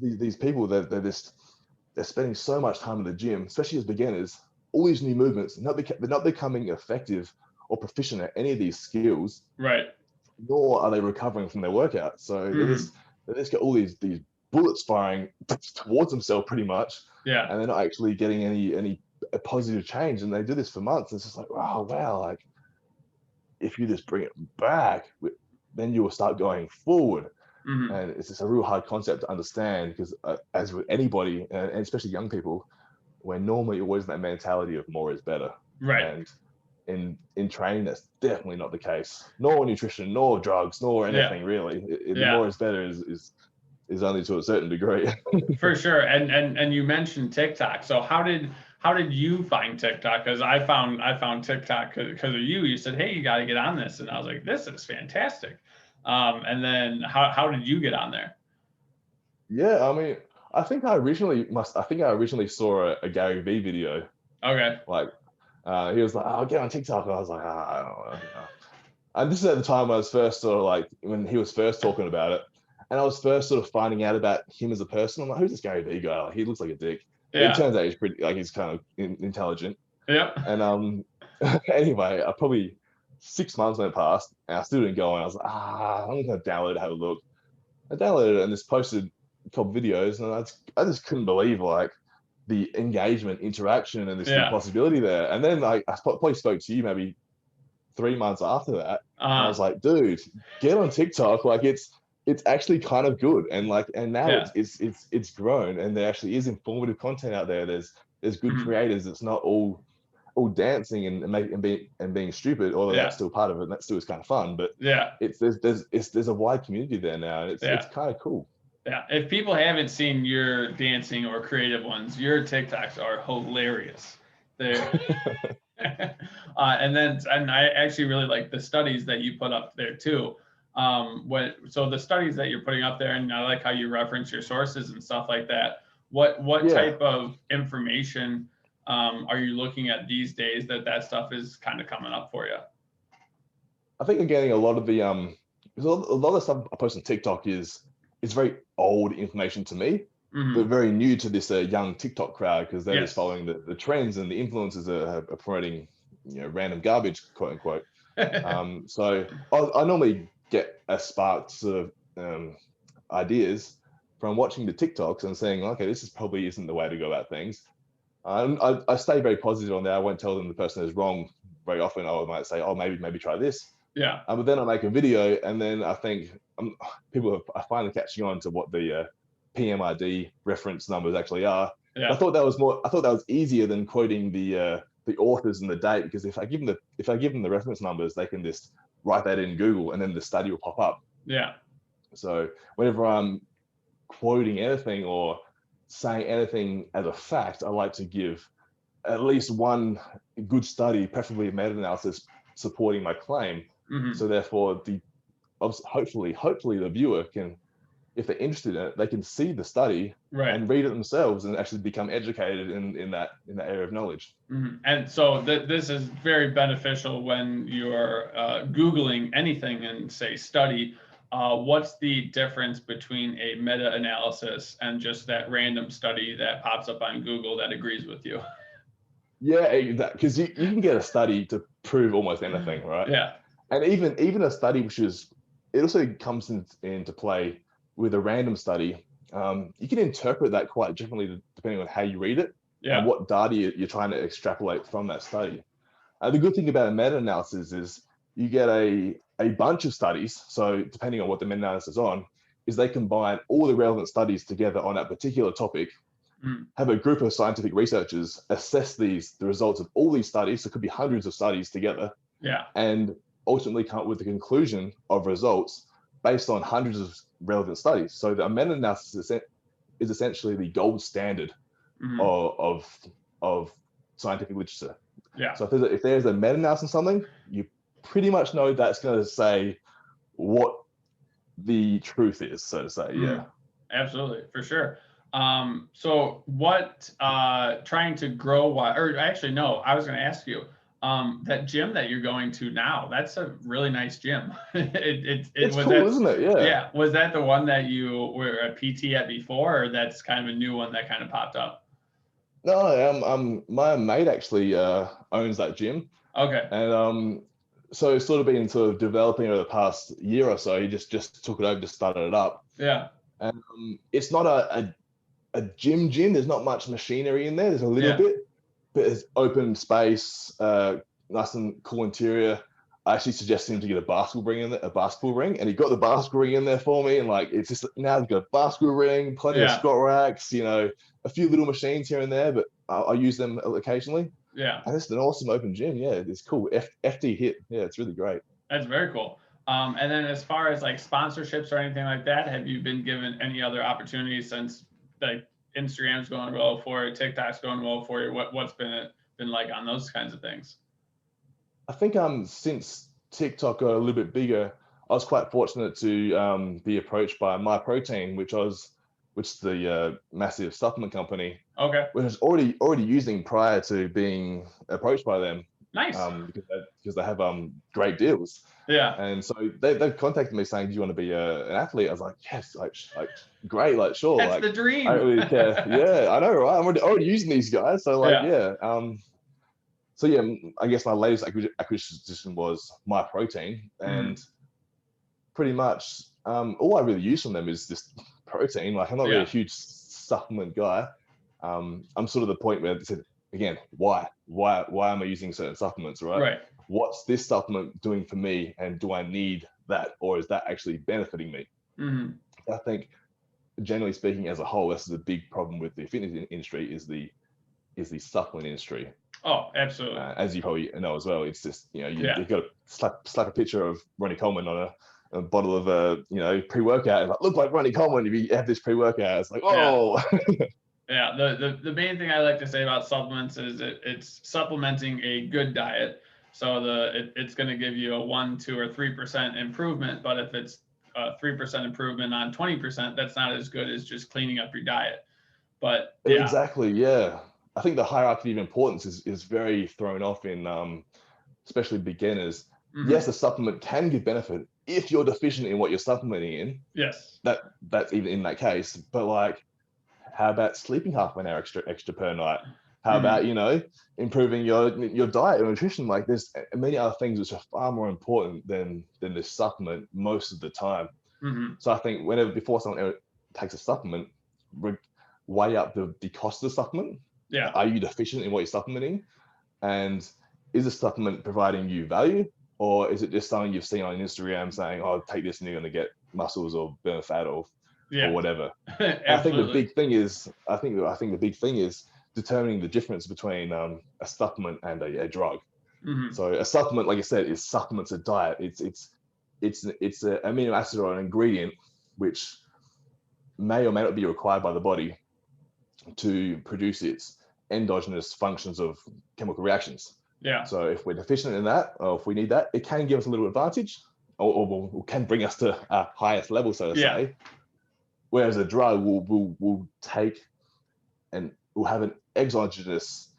These people, they're spending so much time in the gym, especially as beginners, all these new movements, they're not becoming effective or proficient at any of these skills. Right. Nor are they recovering from their workout. So they just get all these bullets firing towards themselves pretty much. Yeah. And they're not actually getting any positive change. And they do this for months. It's just like, wow, like if you just bring it back, then you will start going forward. And it's just a real hard concept to understand because as with anybody, and especially young people, we're normally always in that mentality of more is better. Right. And in training, that's definitely not the case. Nor nutrition, nor drugs, nor anything really. The more is better is only to a certain degree. For sure. And you mentioned TikTok. So how did you find TikTok? Because I found TikTok because of you. You said, hey, you got to get on this, and I was like, this is fantastic. And then how did you get on there? Yeah, I mean, I think I originally saw a Gary Vee video. Okay. Like, he was like, "I'll get on TikTok," and I was like, I don't know. And this is at the time I was first sort of like when he was first talking about it, and I was first sort of finding out about him as a person. I'm like, who's this Gary Vee guy? Like, he looks like a dick. Yeah. It turns out he's pretty, like he's kind of intelligent. Yeah. And anyway, I probably 6 months went past, and I still didn't go on. I was like, I'm gonna download it, have a look. I downloaded it and just posted a couple videos, and I just couldn't believe like the engagement, interaction, and this new possibility there. And then I probably spoke to you maybe 3 months after that. And I was like, dude, get on TikTok. Like it's actually kind of good. And now it's grown, and there actually is informative content out there. There's good creators. It's not all dancing and being stupid, although that's still part of it, and that still is kind of fun. But there's a wide community there now, and it's kind of cool. Yeah, if people haven't seen your dancing or creative ones, your TikToks are hilarious. They're and I actually really like the studies that you put up there too. So the studies that you're putting up there, and I like how you reference your sources and stuff like that. What type of information are you looking at these days that stuff is kind of coming up for you? I think I'm getting a lot of the stuff I post on TikTok is very old information to me, but very new to this young TikTok crowd, because they're just following the trends, and the influencers are promoting random garbage, quote unquote. So I normally get a spark sort of ideas from watching the TikToks and saying, okay, this probably isn't the way to go about things. I stay very positive on that. I won't tell them the person is wrong very often. I might say, oh, maybe try this. Yeah. But then I make a video, and then I think people are finally catching on to what the PMID reference numbers actually are. Yeah. I thought that was easier than quoting the authors and the date, because if I give them the reference numbers, they can just write that in Google, and then the study will pop up. Yeah. So whenever I'm quoting anything or saying anything as a fact, I like to give at least one good study, preferably a meta-analysis, supporting my claim. So therefore, hopefully the viewer can, if they're interested in it, they can see the study and read it themselves and actually become educated in that area of knowledge. And so this is very beneficial when you're Googling anything and say study. What's the difference between a meta-analysis and just that random study that pops up on Google that agrees with you? Yeah, because you can get a study to prove almost anything, right? Yeah. And even a study it also comes into play with a random study. You can interpret that quite differently depending on how you read it and what data you're trying to extrapolate from that study. The good thing about a meta-analysis is you get a bunch of studies. So depending on what the meta-analysis is on, is they combine all the relevant studies together on that particular topic, have a group of scientific researchers assess the results of all these studies. So it could be hundreds of studies together. Yeah. And ultimately come up with the conclusion of results based on hundreds of relevant studies. So the meta-analysis is essentially the gold standard of scientific literature. Yeah. So if there's a meta-analysis on something, you pretty much know that's going to say what the truth is, so to say. Yeah. Absolutely, for sure. So what trying to grow, or actually no, I was going to ask you, that gym that you're going to now, that's a really nice gym. It's cool, isn't it? Yeah. Yeah. Was that the one that you were a PT at before, or that's kind of a new one that kind of popped up? No, my mate actually owns that gym. Okay. And so it's sort of been sort of developing over the past year or so. He just took it over, just started it up. Yeah. And it's not a gym. There's not much machinery in there. There's a little bit, but it's open space, nice and cool interior. I actually suggested him to get a basketball ring, and he got the basketball ring in there for me. And like, it's just now he's got a basketball ring, plenty of squat racks, a few little machines here and there, but I use them occasionally. Yeah. And it's an awesome open gym. Yeah, it's cool. FD hit. Yeah, it's really great. That's very cool. And then as far as like sponsorships or anything like that, have you been given any other opportunities since like Instagram's going well for you, TikTok's going well for you? What's been like on those kinds of things? I think since TikTok got a little bit bigger, I was quite fortunate to be approached by MyProtein, which is the massive supplement company. Okay. Which I was already using prior to being approached by them. Nice. Because they have great deals. Yeah. And so they've contacted me saying, "Do you want to be an athlete?" I was like, "Yes, like great, like sure." That's like the dream. I don't really care. Yeah, I know, right? I'm already using these guys, so like so yeah, I guess my latest acquisition was MyProtein, and pretty much all I really use from them is just protein. Like I'm not really a huge supplement guy. I'm sort of the point where they said, again, why am I using certain supplements, right? Right. What's this supplement doing for me, and do I need that, or is that actually benefiting me? I think, generally speaking, as a whole, this is a big problem with the fitness industry is the supplement industry. Oh, absolutely. As you probably know as well, it's just you've got to slap a picture of Ronnie Coleman on a bottle of pre-workout, and like, look like Ronnie Coleman if you have this pre-workout. It's like, oh. Yeah, the main thing I like to say about supplements is it's supplementing a good diet. So it's going to give you a 1, 2, or 3% improvement. But if it's a 3% improvement on 20%, that's not as good as just cleaning up your diet. But exactly, yeah. I think the hierarchy of importance is very thrown off in especially beginners. Yes, a supplement can give benefit if you're deficient in what you're supplementing in. Yes. That's even in that case. But like, how about sleeping half an hour extra per night? How about, improving your diet or nutrition? Like there's many other things which are far more important than this supplement most of the time. So I think before someone ever takes a supplement, weigh up the cost of the supplement. Yeah. Are you deficient in what you're supplementing? And is the supplement providing you value, or is it just something you've seen on Instagram saying, "Oh, take this and you're going to get muscles or burn fat or whatever." I think the big thing is, I think the big thing is determining the difference between a supplement and a drug. So a supplement, like I said, is supplements a diet. It's an amino acid or an ingredient which may or may not be required by the body to produce its endogenous functions of chemical reactions. Yeah. So if we're deficient in that, or if we need that, it can give us a little advantage, or can bring us to our highest level, so to say. Whereas a drug will take and will have an exogenous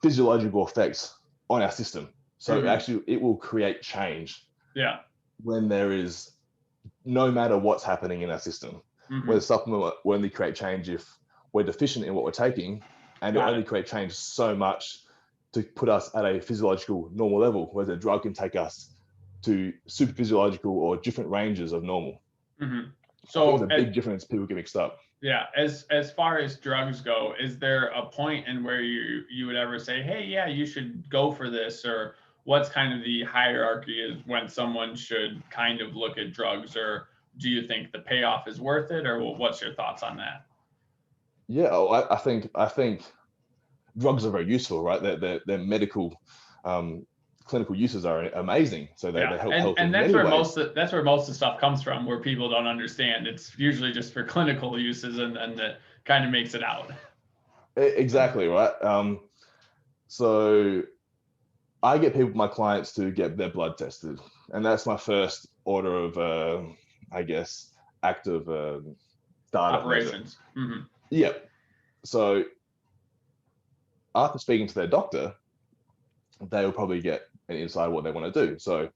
physiological effect on our system. So actually, it will create change. Yeah. When there is, no matter what's happening in our system, where the supplement will only create change if we're deficient in what we're taking, and it'll only create change so much to put us at a physiological normal level, whereas a drug can take us to super physiological or different ranges of normal. So there's a big difference. People get mixed up. Yeah. As far as drugs go, is there a point in where you would ever say, hey, yeah, you should go for this? Or what's kind of the hierarchy is when someone should kind of look at drugs? Or do you think the payoff is worth it? Or what's your thoughts on that? Yeah, I think drugs are very useful, right? Their medical, clinical uses are amazing. So they help health in many ways. That's where most of the stuff comes from, where people don't understand. It's usually just for clinical uses, and that kind of makes it out. Exactly, right. So I get my clients to get their blood tested, and that's my first order of, I guess, active data operations. Yeah. So after speaking to their doctor, they will probably get an insight of what they want to do. So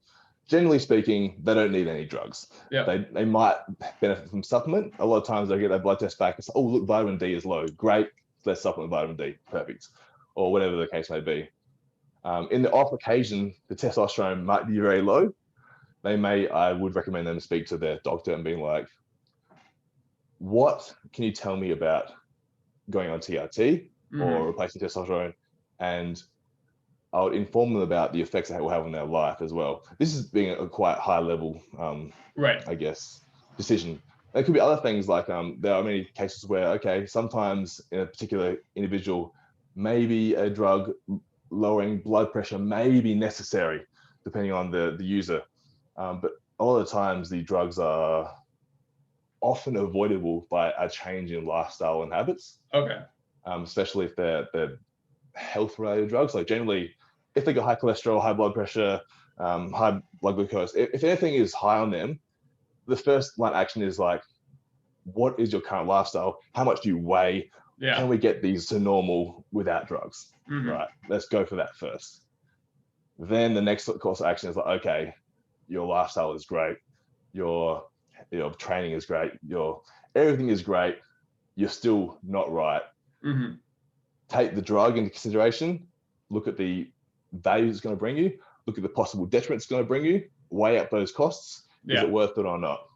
generally speaking, they don't need any drugs. Yeah. They might benefit from supplement. A lot of times they get their blood test back and say, oh, look, vitamin D is low. Great, let's supplement vitamin D. Perfect. Or whatever the case may be. In the off occasion, the testosterone might be very low. I would recommend them speak to their doctor and being like, what can you tell me about going on TRT or replacing testosterone? And I would inform them about the effects it will have on their life as well. This is being a quite high level, I guess, decision. There could be other things like there are many cases where, okay, sometimes in a particular individual, maybe a drug lowering blood pressure may be necessary, depending on the user. But a lot of the times the drugs are often avoidable by a change in lifestyle and habits. Okay. Especially if they're health-related drugs. Like generally, if they got high cholesterol, high blood pressure, high blood glucose, if anything is high on them, the first line action is like, what is your current lifestyle? How much do you weigh? Yeah. Can we get these to normal without drugs? Right. Let's go for that first. Then the next course of action is like, okay, your lifestyle is great. Your training is great. Everything is great. You're still not right. Take the drug into consideration. Look at the value it's going to bring you. Look at the possible detriment it's going to bring you. Weigh up those costs. Is it worth it or not?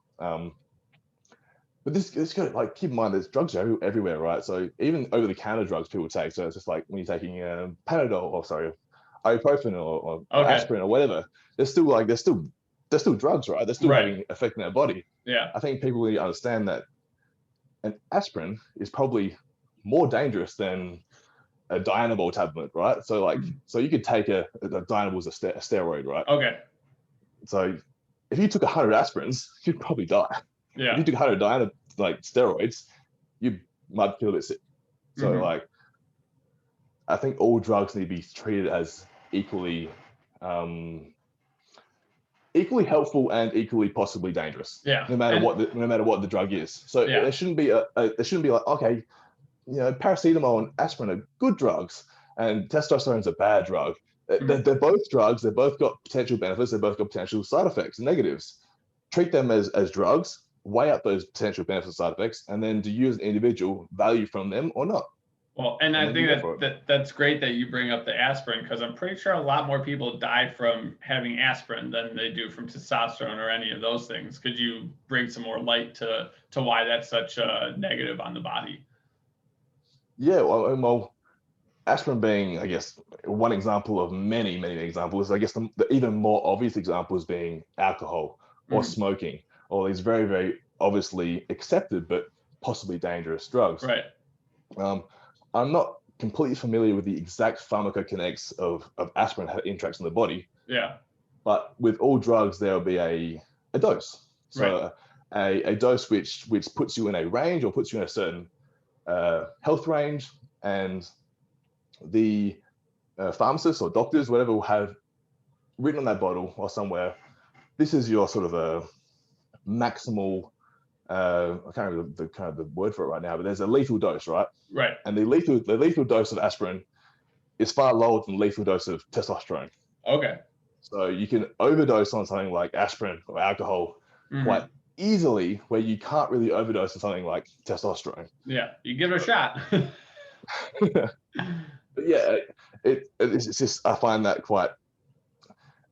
But this got like keep in mind, there's drugs everywhere, right? So even over-the-counter drugs people take. So it's just like when you're taking Panadol, or sorry, ibuprofen or aspirin or whatever. They're still drugs, right? They're still having affecting our body. Yeah. I think people need to understand that an aspirin is probably more dangerous than a Dianabol tablet, right? So like, so you could take a Dianabol as a steroid, right? Okay. So if you took 100 aspirins, you'd probably die. Yeah. If you took 100 steroids, you might feel a bit sick. So like, I think all drugs need to be treated as equally helpful and equally possibly dangerous. Yeah. No matter what the drug is. So there shouldn't be like, okay, paracetamol and aspirin are good drugs and testosterone's a bad drug. They're both drugs. They've both got potential benefits. They've both got potential side effects and negatives. Treat them as drugs, weigh up those potential benefits and side effects, and then do you as an individual value from them or not? Well, and I think that's great that you bring up the aspirin, because I'm pretty sure a lot more people die from having aspirin than they do from testosterone or any of those things. Could you bring some more light to why that's such a negative on the body? Yeah, well, aspirin being, I guess, one example of many, many examples. I guess the even more obvious examples being alcohol or smoking, all these very, very obviously accepted but possibly dangerous drugs. Right. I'm not completely familiar with the exact pharmacokinetics of aspirin, how it interacts in the body. Yeah. But with all drugs, there will be a dose. So a dose which puts you in a range or puts you in a certain health range, and the pharmacists or doctors, whatever, will have written on that bottle or somewhere, this is your sort of a maximal, I can't remember the word for it right now, but there's a lethal dose, right? Right. And the lethal dose of aspirin is far lower than the lethal dose of testosterone. Okay. So you can overdose on something like aspirin or alcohol quite easily, where you can't really overdose on something like testosterone. Yeah, you give it a shot. But yeah, it's just, I find that quite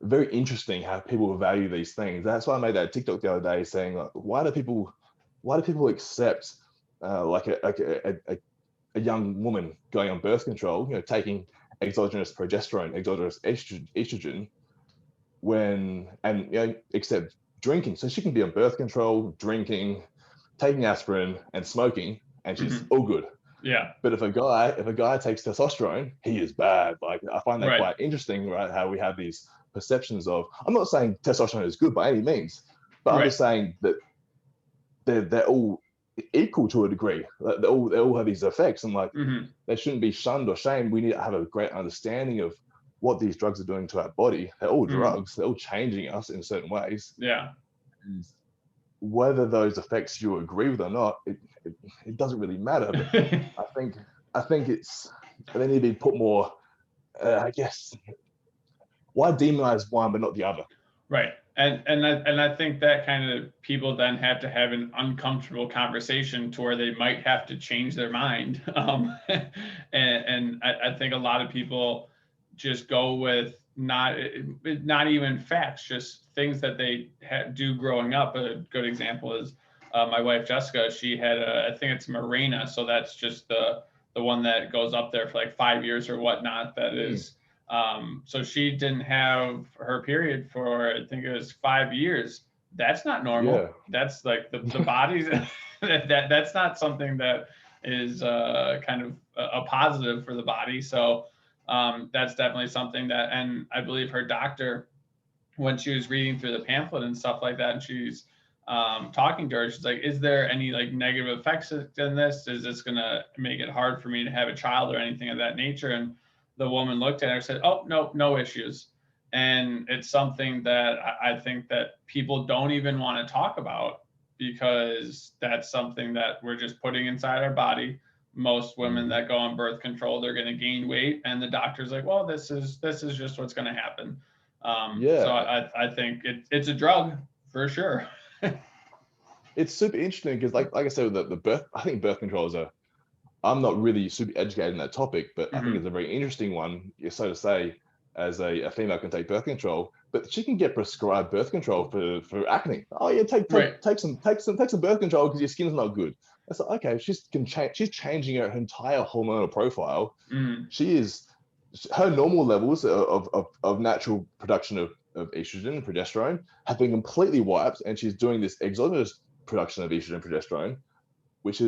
very interesting how people value these things. That's why I made that TikTok the other day saying, like, why do people accept like a young woman going on birth control, taking exogenous progesterone, exogenous estrogen, except drinking. So she can be on birth control, drinking, taking aspirin, and smoking, and she's all good. Yeah. But if a guy takes testosterone, he is bad. Like, I find that quite interesting, right? How we have these perceptions of, I'm not saying testosterone is good by any means, but I'm just saying that they're all equal to a degree. They all have these effects, and like they shouldn't be shunned or shamed. We need to have a great understanding of what these drugs are doing to our body. They're all drugs. They're all changing us in certain ways. Yeah. And whether those effects you agree with or not, it doesn't really matter. But I think they need to be put more. I guess, why demonize one but not the other? Right. And I think that kind of people then have to have an uncomfortable conversation to where they might have to change their mind. And I think a lot of people just go with not even facts, just things that they do growing up. A good example is my wife Jessica. She had I think it's Mirena, so that's just the one that goes up there for like 5 years or whatnot. That is. So she didn't have her period for, I think it was 5 years. That's not normal. Yeah. That's like the body's that's not something that is kind of a positive for the body. So that's definitely something that, and I believe her doctor, when she was reading through the pamphlet and stuff like that, and she's talking to her, she's like, is there any like negative effects in this? Is this going to make it hard for me to have a child or anything of that nature? And the woman looked at her and said, oh, no issues. And it's something that I think that people don't even want to talk about, because that's something that we're just putting inside our body. Most women that go on birth control, they're going to gain weight, and the doctor's like, well, this is just what's going to happen. So I think it's a drug for sure. It's super interesting because like I said, the birth, I think birth control is I'm not really super educated in that topic, but I think it's a very interesting one, so to say, as a female can take birth control, but she can get prescribed birth control for acne. Oh yeah, take some birth control because your skin's not good. It's like, okay, she's changing her entire hormonal profile. Her normal levels of natural production of estrogen and progesterone have been completely wiped, and she's doing this exogenous production of estrogen and progesterone, which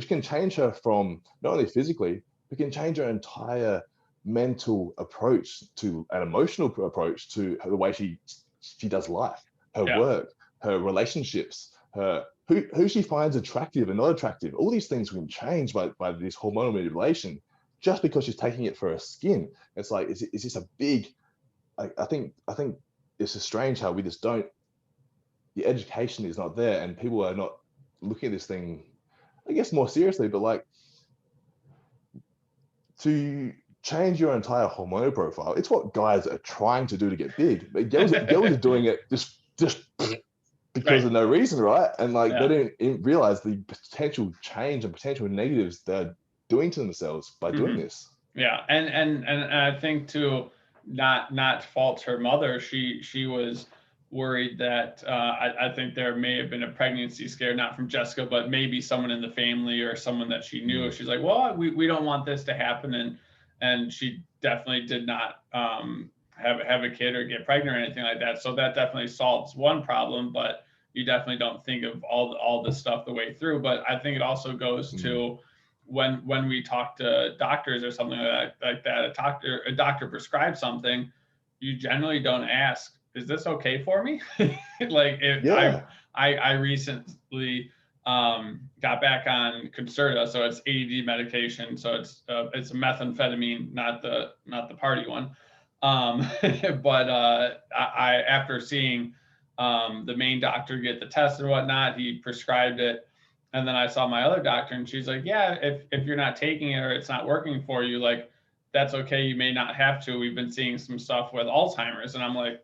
can change her from not only physically, but can change her entire mental approach to an emotional approach to the way she does life, her work, her relationships, who she finds attractive and not attractive. All these things can change by this hormonal manipulation just because she's taking it for her skin. It's like, is this a big, I think it's just strange how we just don't, the education is not there, and people are not looking at this thing, I guess, more seriously. But like, to change your entire hormonal profile, it's what guys are trying to do to get big. But girls are doing it just because of no reason, right? And like, they don't realize the potential change and potential negatives they're doing to themselves by doing this. Yeah, and I think to not fault her mother, she was worried that I think there may have been a pregnancy scare, not from Jessica, but maybe someone in the family or someone that she knew. She's like, well, we don't want this to happen. and she definitely did not have a kid or get pregnant or anything like that. So that definitely solves one problem, but you definitely don't think of all this stuff the way through. But I think it also goes to when we talk to doctors or something like that, a doctor prescribes something, you generally don't ask, is this okay for me? Like I recently got back on Concerta, so it's ADD medication, so it's a methamphetamine, not the party one. But I after seeing the main doctor get the test and whatnot, he prescribed it. And then I saw my other doctor, and she's like, yeah, if you're not taking it or it's not working for you, like, that's okay. You may not have to. We've been seeing some stuff with Alzheimer's. And I'm like,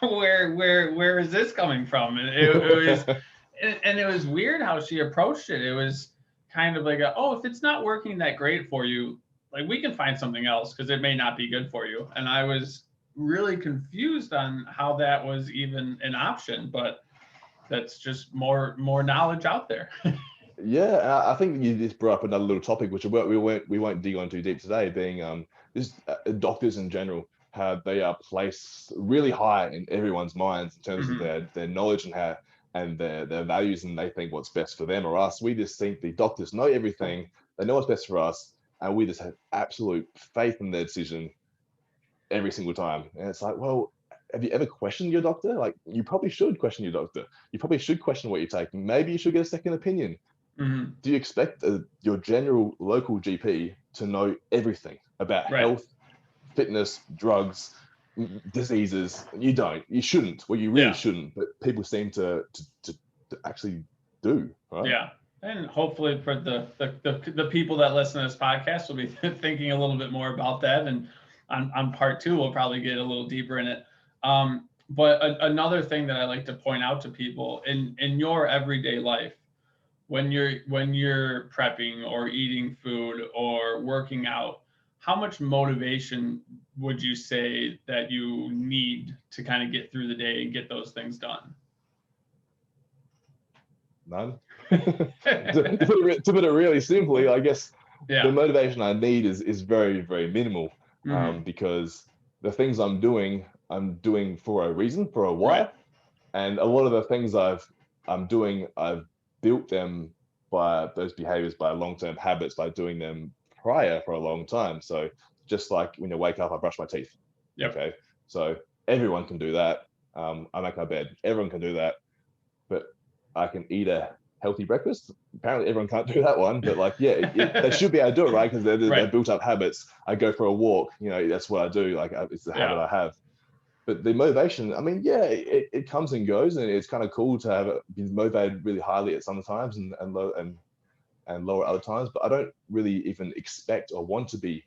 where is this coming from? And it was weird how she approached it. It was kind of like, if it's not working that great for you, like, we can find something else because it may not be good for you. And I was really confused on how that was even an option, but that's just more knowledge out there. Yeah, I think you just brought up another little topic, which we won't dig on too deep today, being just doctors in general, how they are placed really high in everyone's minds in terms of their knowledge and their values, and they think what's best for them or us. We just think the doctors know everything, they know what's best for us, and we just have absolute faith in their decision every single time. And it's like, well, have you ever questioned your doctor? Like, you probably should question your doctor. You probably should question what you're taking. Maybe you should get a second opinion. Do you expect your general local GP to know everything about health, fitness, drugs, diseases? You don't. You shouldn't. Well, you really shouldn't. But people seem to actually do. Right? Yeah. And hopefully for the people that listen to this podcast will be thinking a little bit more about that. And on part 2, we'll probably get a little deeper in it. But another thing that I like to point out to people in your everyday life, when you're prepping or eating food or working out, how much motivation would you say that you need to kind of get through the day and get those things done? None. to put it really simply, I guess the motivation I need is very, very minimal, because the things I'm doing for a reason, for a why, and a lot of the things I'm doing, I've built them by those behaviors, by long-term habits, by doing them prior for a long time. So just like when you wake up, I brush my teeth. Okay, so everyone can do that. I make my bed. Everyone can do that. But I can eat a healthy breakfast. Apparently everyone can't do that one, but like, they should be able to do it, right? Because they're built up habits. I go for a walk, that's what I do. Like, it's the habit I have. But the motivation, I mean, it comes and goes, and it's kind of cool to be motivated really highly at some times and low and lower other times. But I don't really even expect or want to be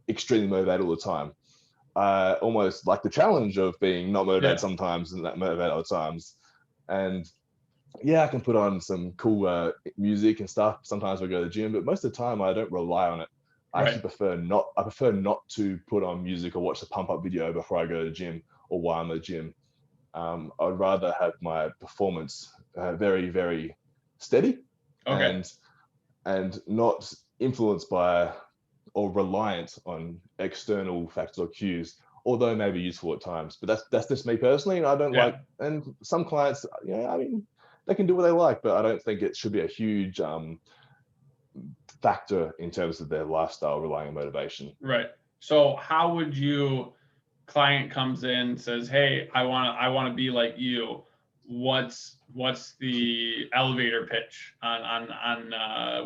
extremely motivated all the time. I almost like the challenge of being not motivated sometimes and not motivated other times. And I can put on some cool music and stuff sometimes when I go to the gym, but most of the time I don't rely on it. I actually prefer not to put on music or watch the pump up video before I go to the gym or while I'm at the gym. I'd rather have my performance very, very steady and not influenced by or reliant on external factors or cues, although it may be useful at times. But that's just me personally, and I don't like. And some clients, I mean, they can do what they like, but I don't think it should be a huge factor in terms of their lifestyle relying on motivation. Right. So how would you, client comes in, says, hey, I want to be like you. What's the elevator pitch on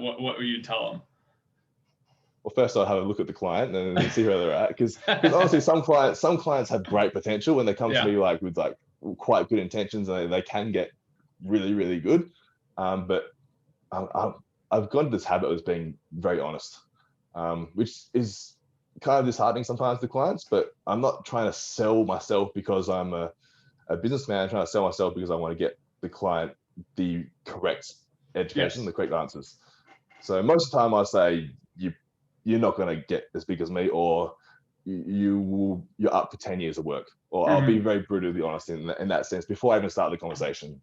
what would you tell them? Well, first I'll have a look at the client and see where they're at, because honestly, some clients have great potential when they come to me with quite good intentions, and they can get really, really good. But I've got into this habit of being very honest, which is kind of disheartening sometimes to clients. But I'm not trying to sell myself because I'm a businessman. I'm trying to sell myself because I want to get the client the correct education, the correct answers. So most of the time I say, you're not going to get as big as me, or you're up for 10 years of work, or I'll be very brutally honest in that sense before I even start the conversation.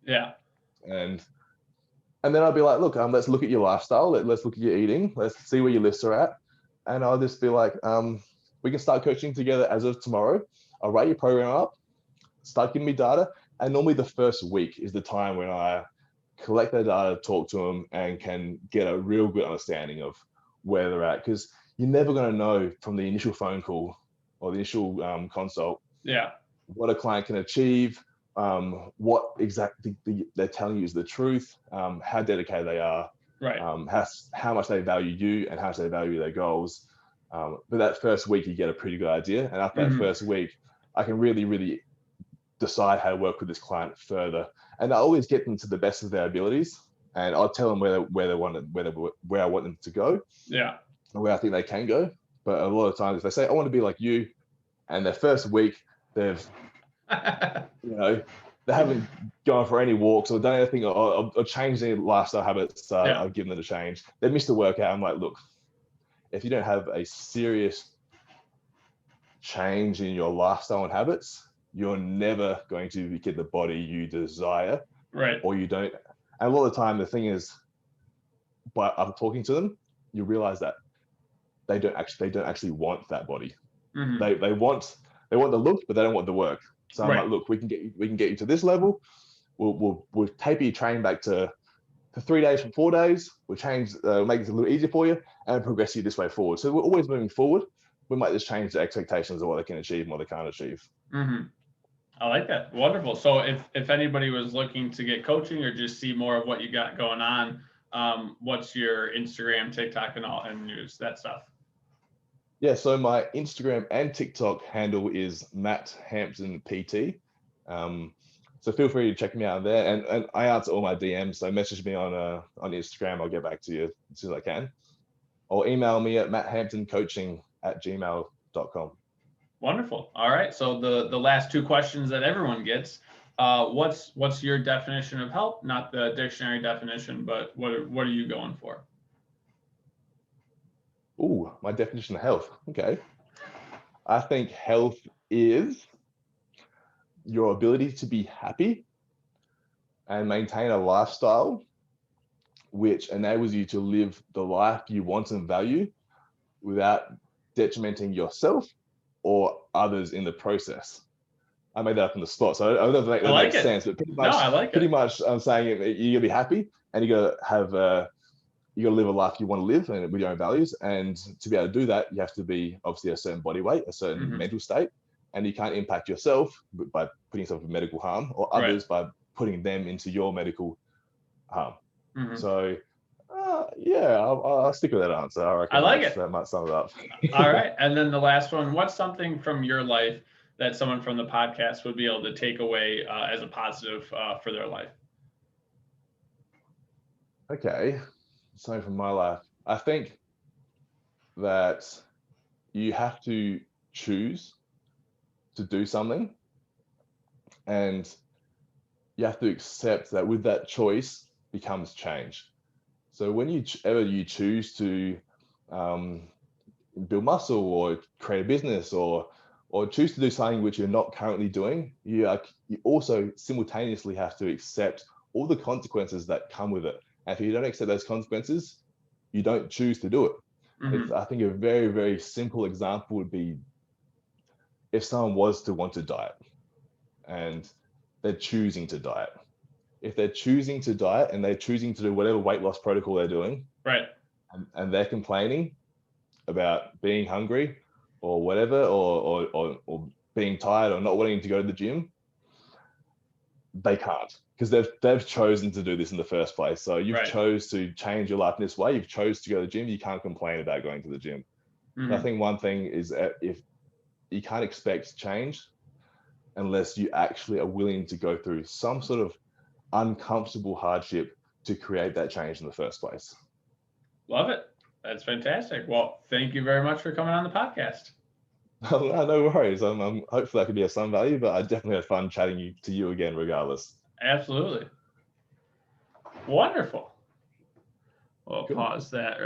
And then I'll be like, look, let's look at your lifestyle. Let's look at your eating. Let's see where your lists are at. and I'll just be like, we can start coaching together as of tomorrow. I'll write your program up, start giving me data. And normally the first week is the time when I collect that data, talk to them, and can get a real good understanding of where they're at. Because you're never going to know from the initial phone call or the initial consult what a client can achieve, what exactly they're telling you is the truth, how dedicated they are, how much they value you and how much they value their goals. But that first week, you get a pretty good idea. And after that first week, I can really decide how to work with this client further. And I always get them to the best of their abilities. And I'll tell them where I want them to go. Yeah. And where I think they can go. But a lot of times, if they say, I want to be like you, and their first week, they've, they haven't gone for any walks or done anything or changed their lifestyle habits. I've given them a change. They missed a workout. I'm like, look, if you don't have a serious change in your lifestyle and habits, you're never going to get the body you desire, or you don't. And a lot of the time, the thing is, by talking to them, you realize that they don't actually want that body. They want the look, but they don't want the work. So I'm like, look, we can get you to this level. We'll taper your training back to 3 days from 4 days. We'll change, make it a little easier for you, and progress you this way forward. So we're always moving forward. We might just change the expectations of what they can achieve and what they can't achieve. I like that. Wonderful. So if anybody was looking to get coaching or just see more of what you got going on, what's your Instagram, TikTok, and news, that stuff? Yeah, so my Instagram and TikTok handle is Matt Hampton PT. So feel free to check me out there, and I answer all my DMs. So message me on Instagram. I'll get back to you as soon as I can, or email me at matthamptoncoaching@gmail.com. Wonderful. All right. So the last two questions that everyone gets: what's your definition of health? Not the dictionary definition, but what are you going for? Ooh, my definition of health. Okay. I think health is your ability to be happy and maintain a lifestyle which enables you to live the life you want and value without detrimenting yourself or others in the process. I made that up on the spot, so I don't know if that makes sense, but pretty much I'm saying you're gonna be happy and you gotta live a life you want to live and with your own values. And to be able to do that, you have to be obviously a certain body weight, a certain mental state, and you can't impact yourself by putting yourself in medical harm or others by putting them into your medical harm. So I'll stick with that answer. I reckon that might sum it up. All right. And then the last one, what's something from your life that someone from the podcast would be able to take away as a positive for their life? Okay. Something from my life. I think that you have to choose to do something, and you have to accept that with that choice becomes change. So when you choose to build muscle or create a business or choose to do something which you're not currently doing, you also simultaneously have to accept all the consequences that come with it. And if you don't accept those consequences, you don't choose to do it. I think a very, very simple example would be if someone was to want to diet and they're choosing to diet. If they're choosing to diet and they're choosing to do whatever weight loss protocol they're doing, and they're complaining about being hungry or whatever, or being tired or not wanting to go to the gym, they can't, because they've chosen to do this in the first place. So you've chose to change your life in this way. You've chose to go to the gym. You can't complain about going to the gym. I think one thing is that if you can't expect change unless you actually are willing to go through some sort of uncomfortable hardship to create that change in the first place. Love it. That's fantastic. Well, thank you very much for coming on the podcast. No worries. Hopefully that could be of some value, but I definitely had fun chatting to you again regardless. Absolutely. Wonderful. We'll pause that.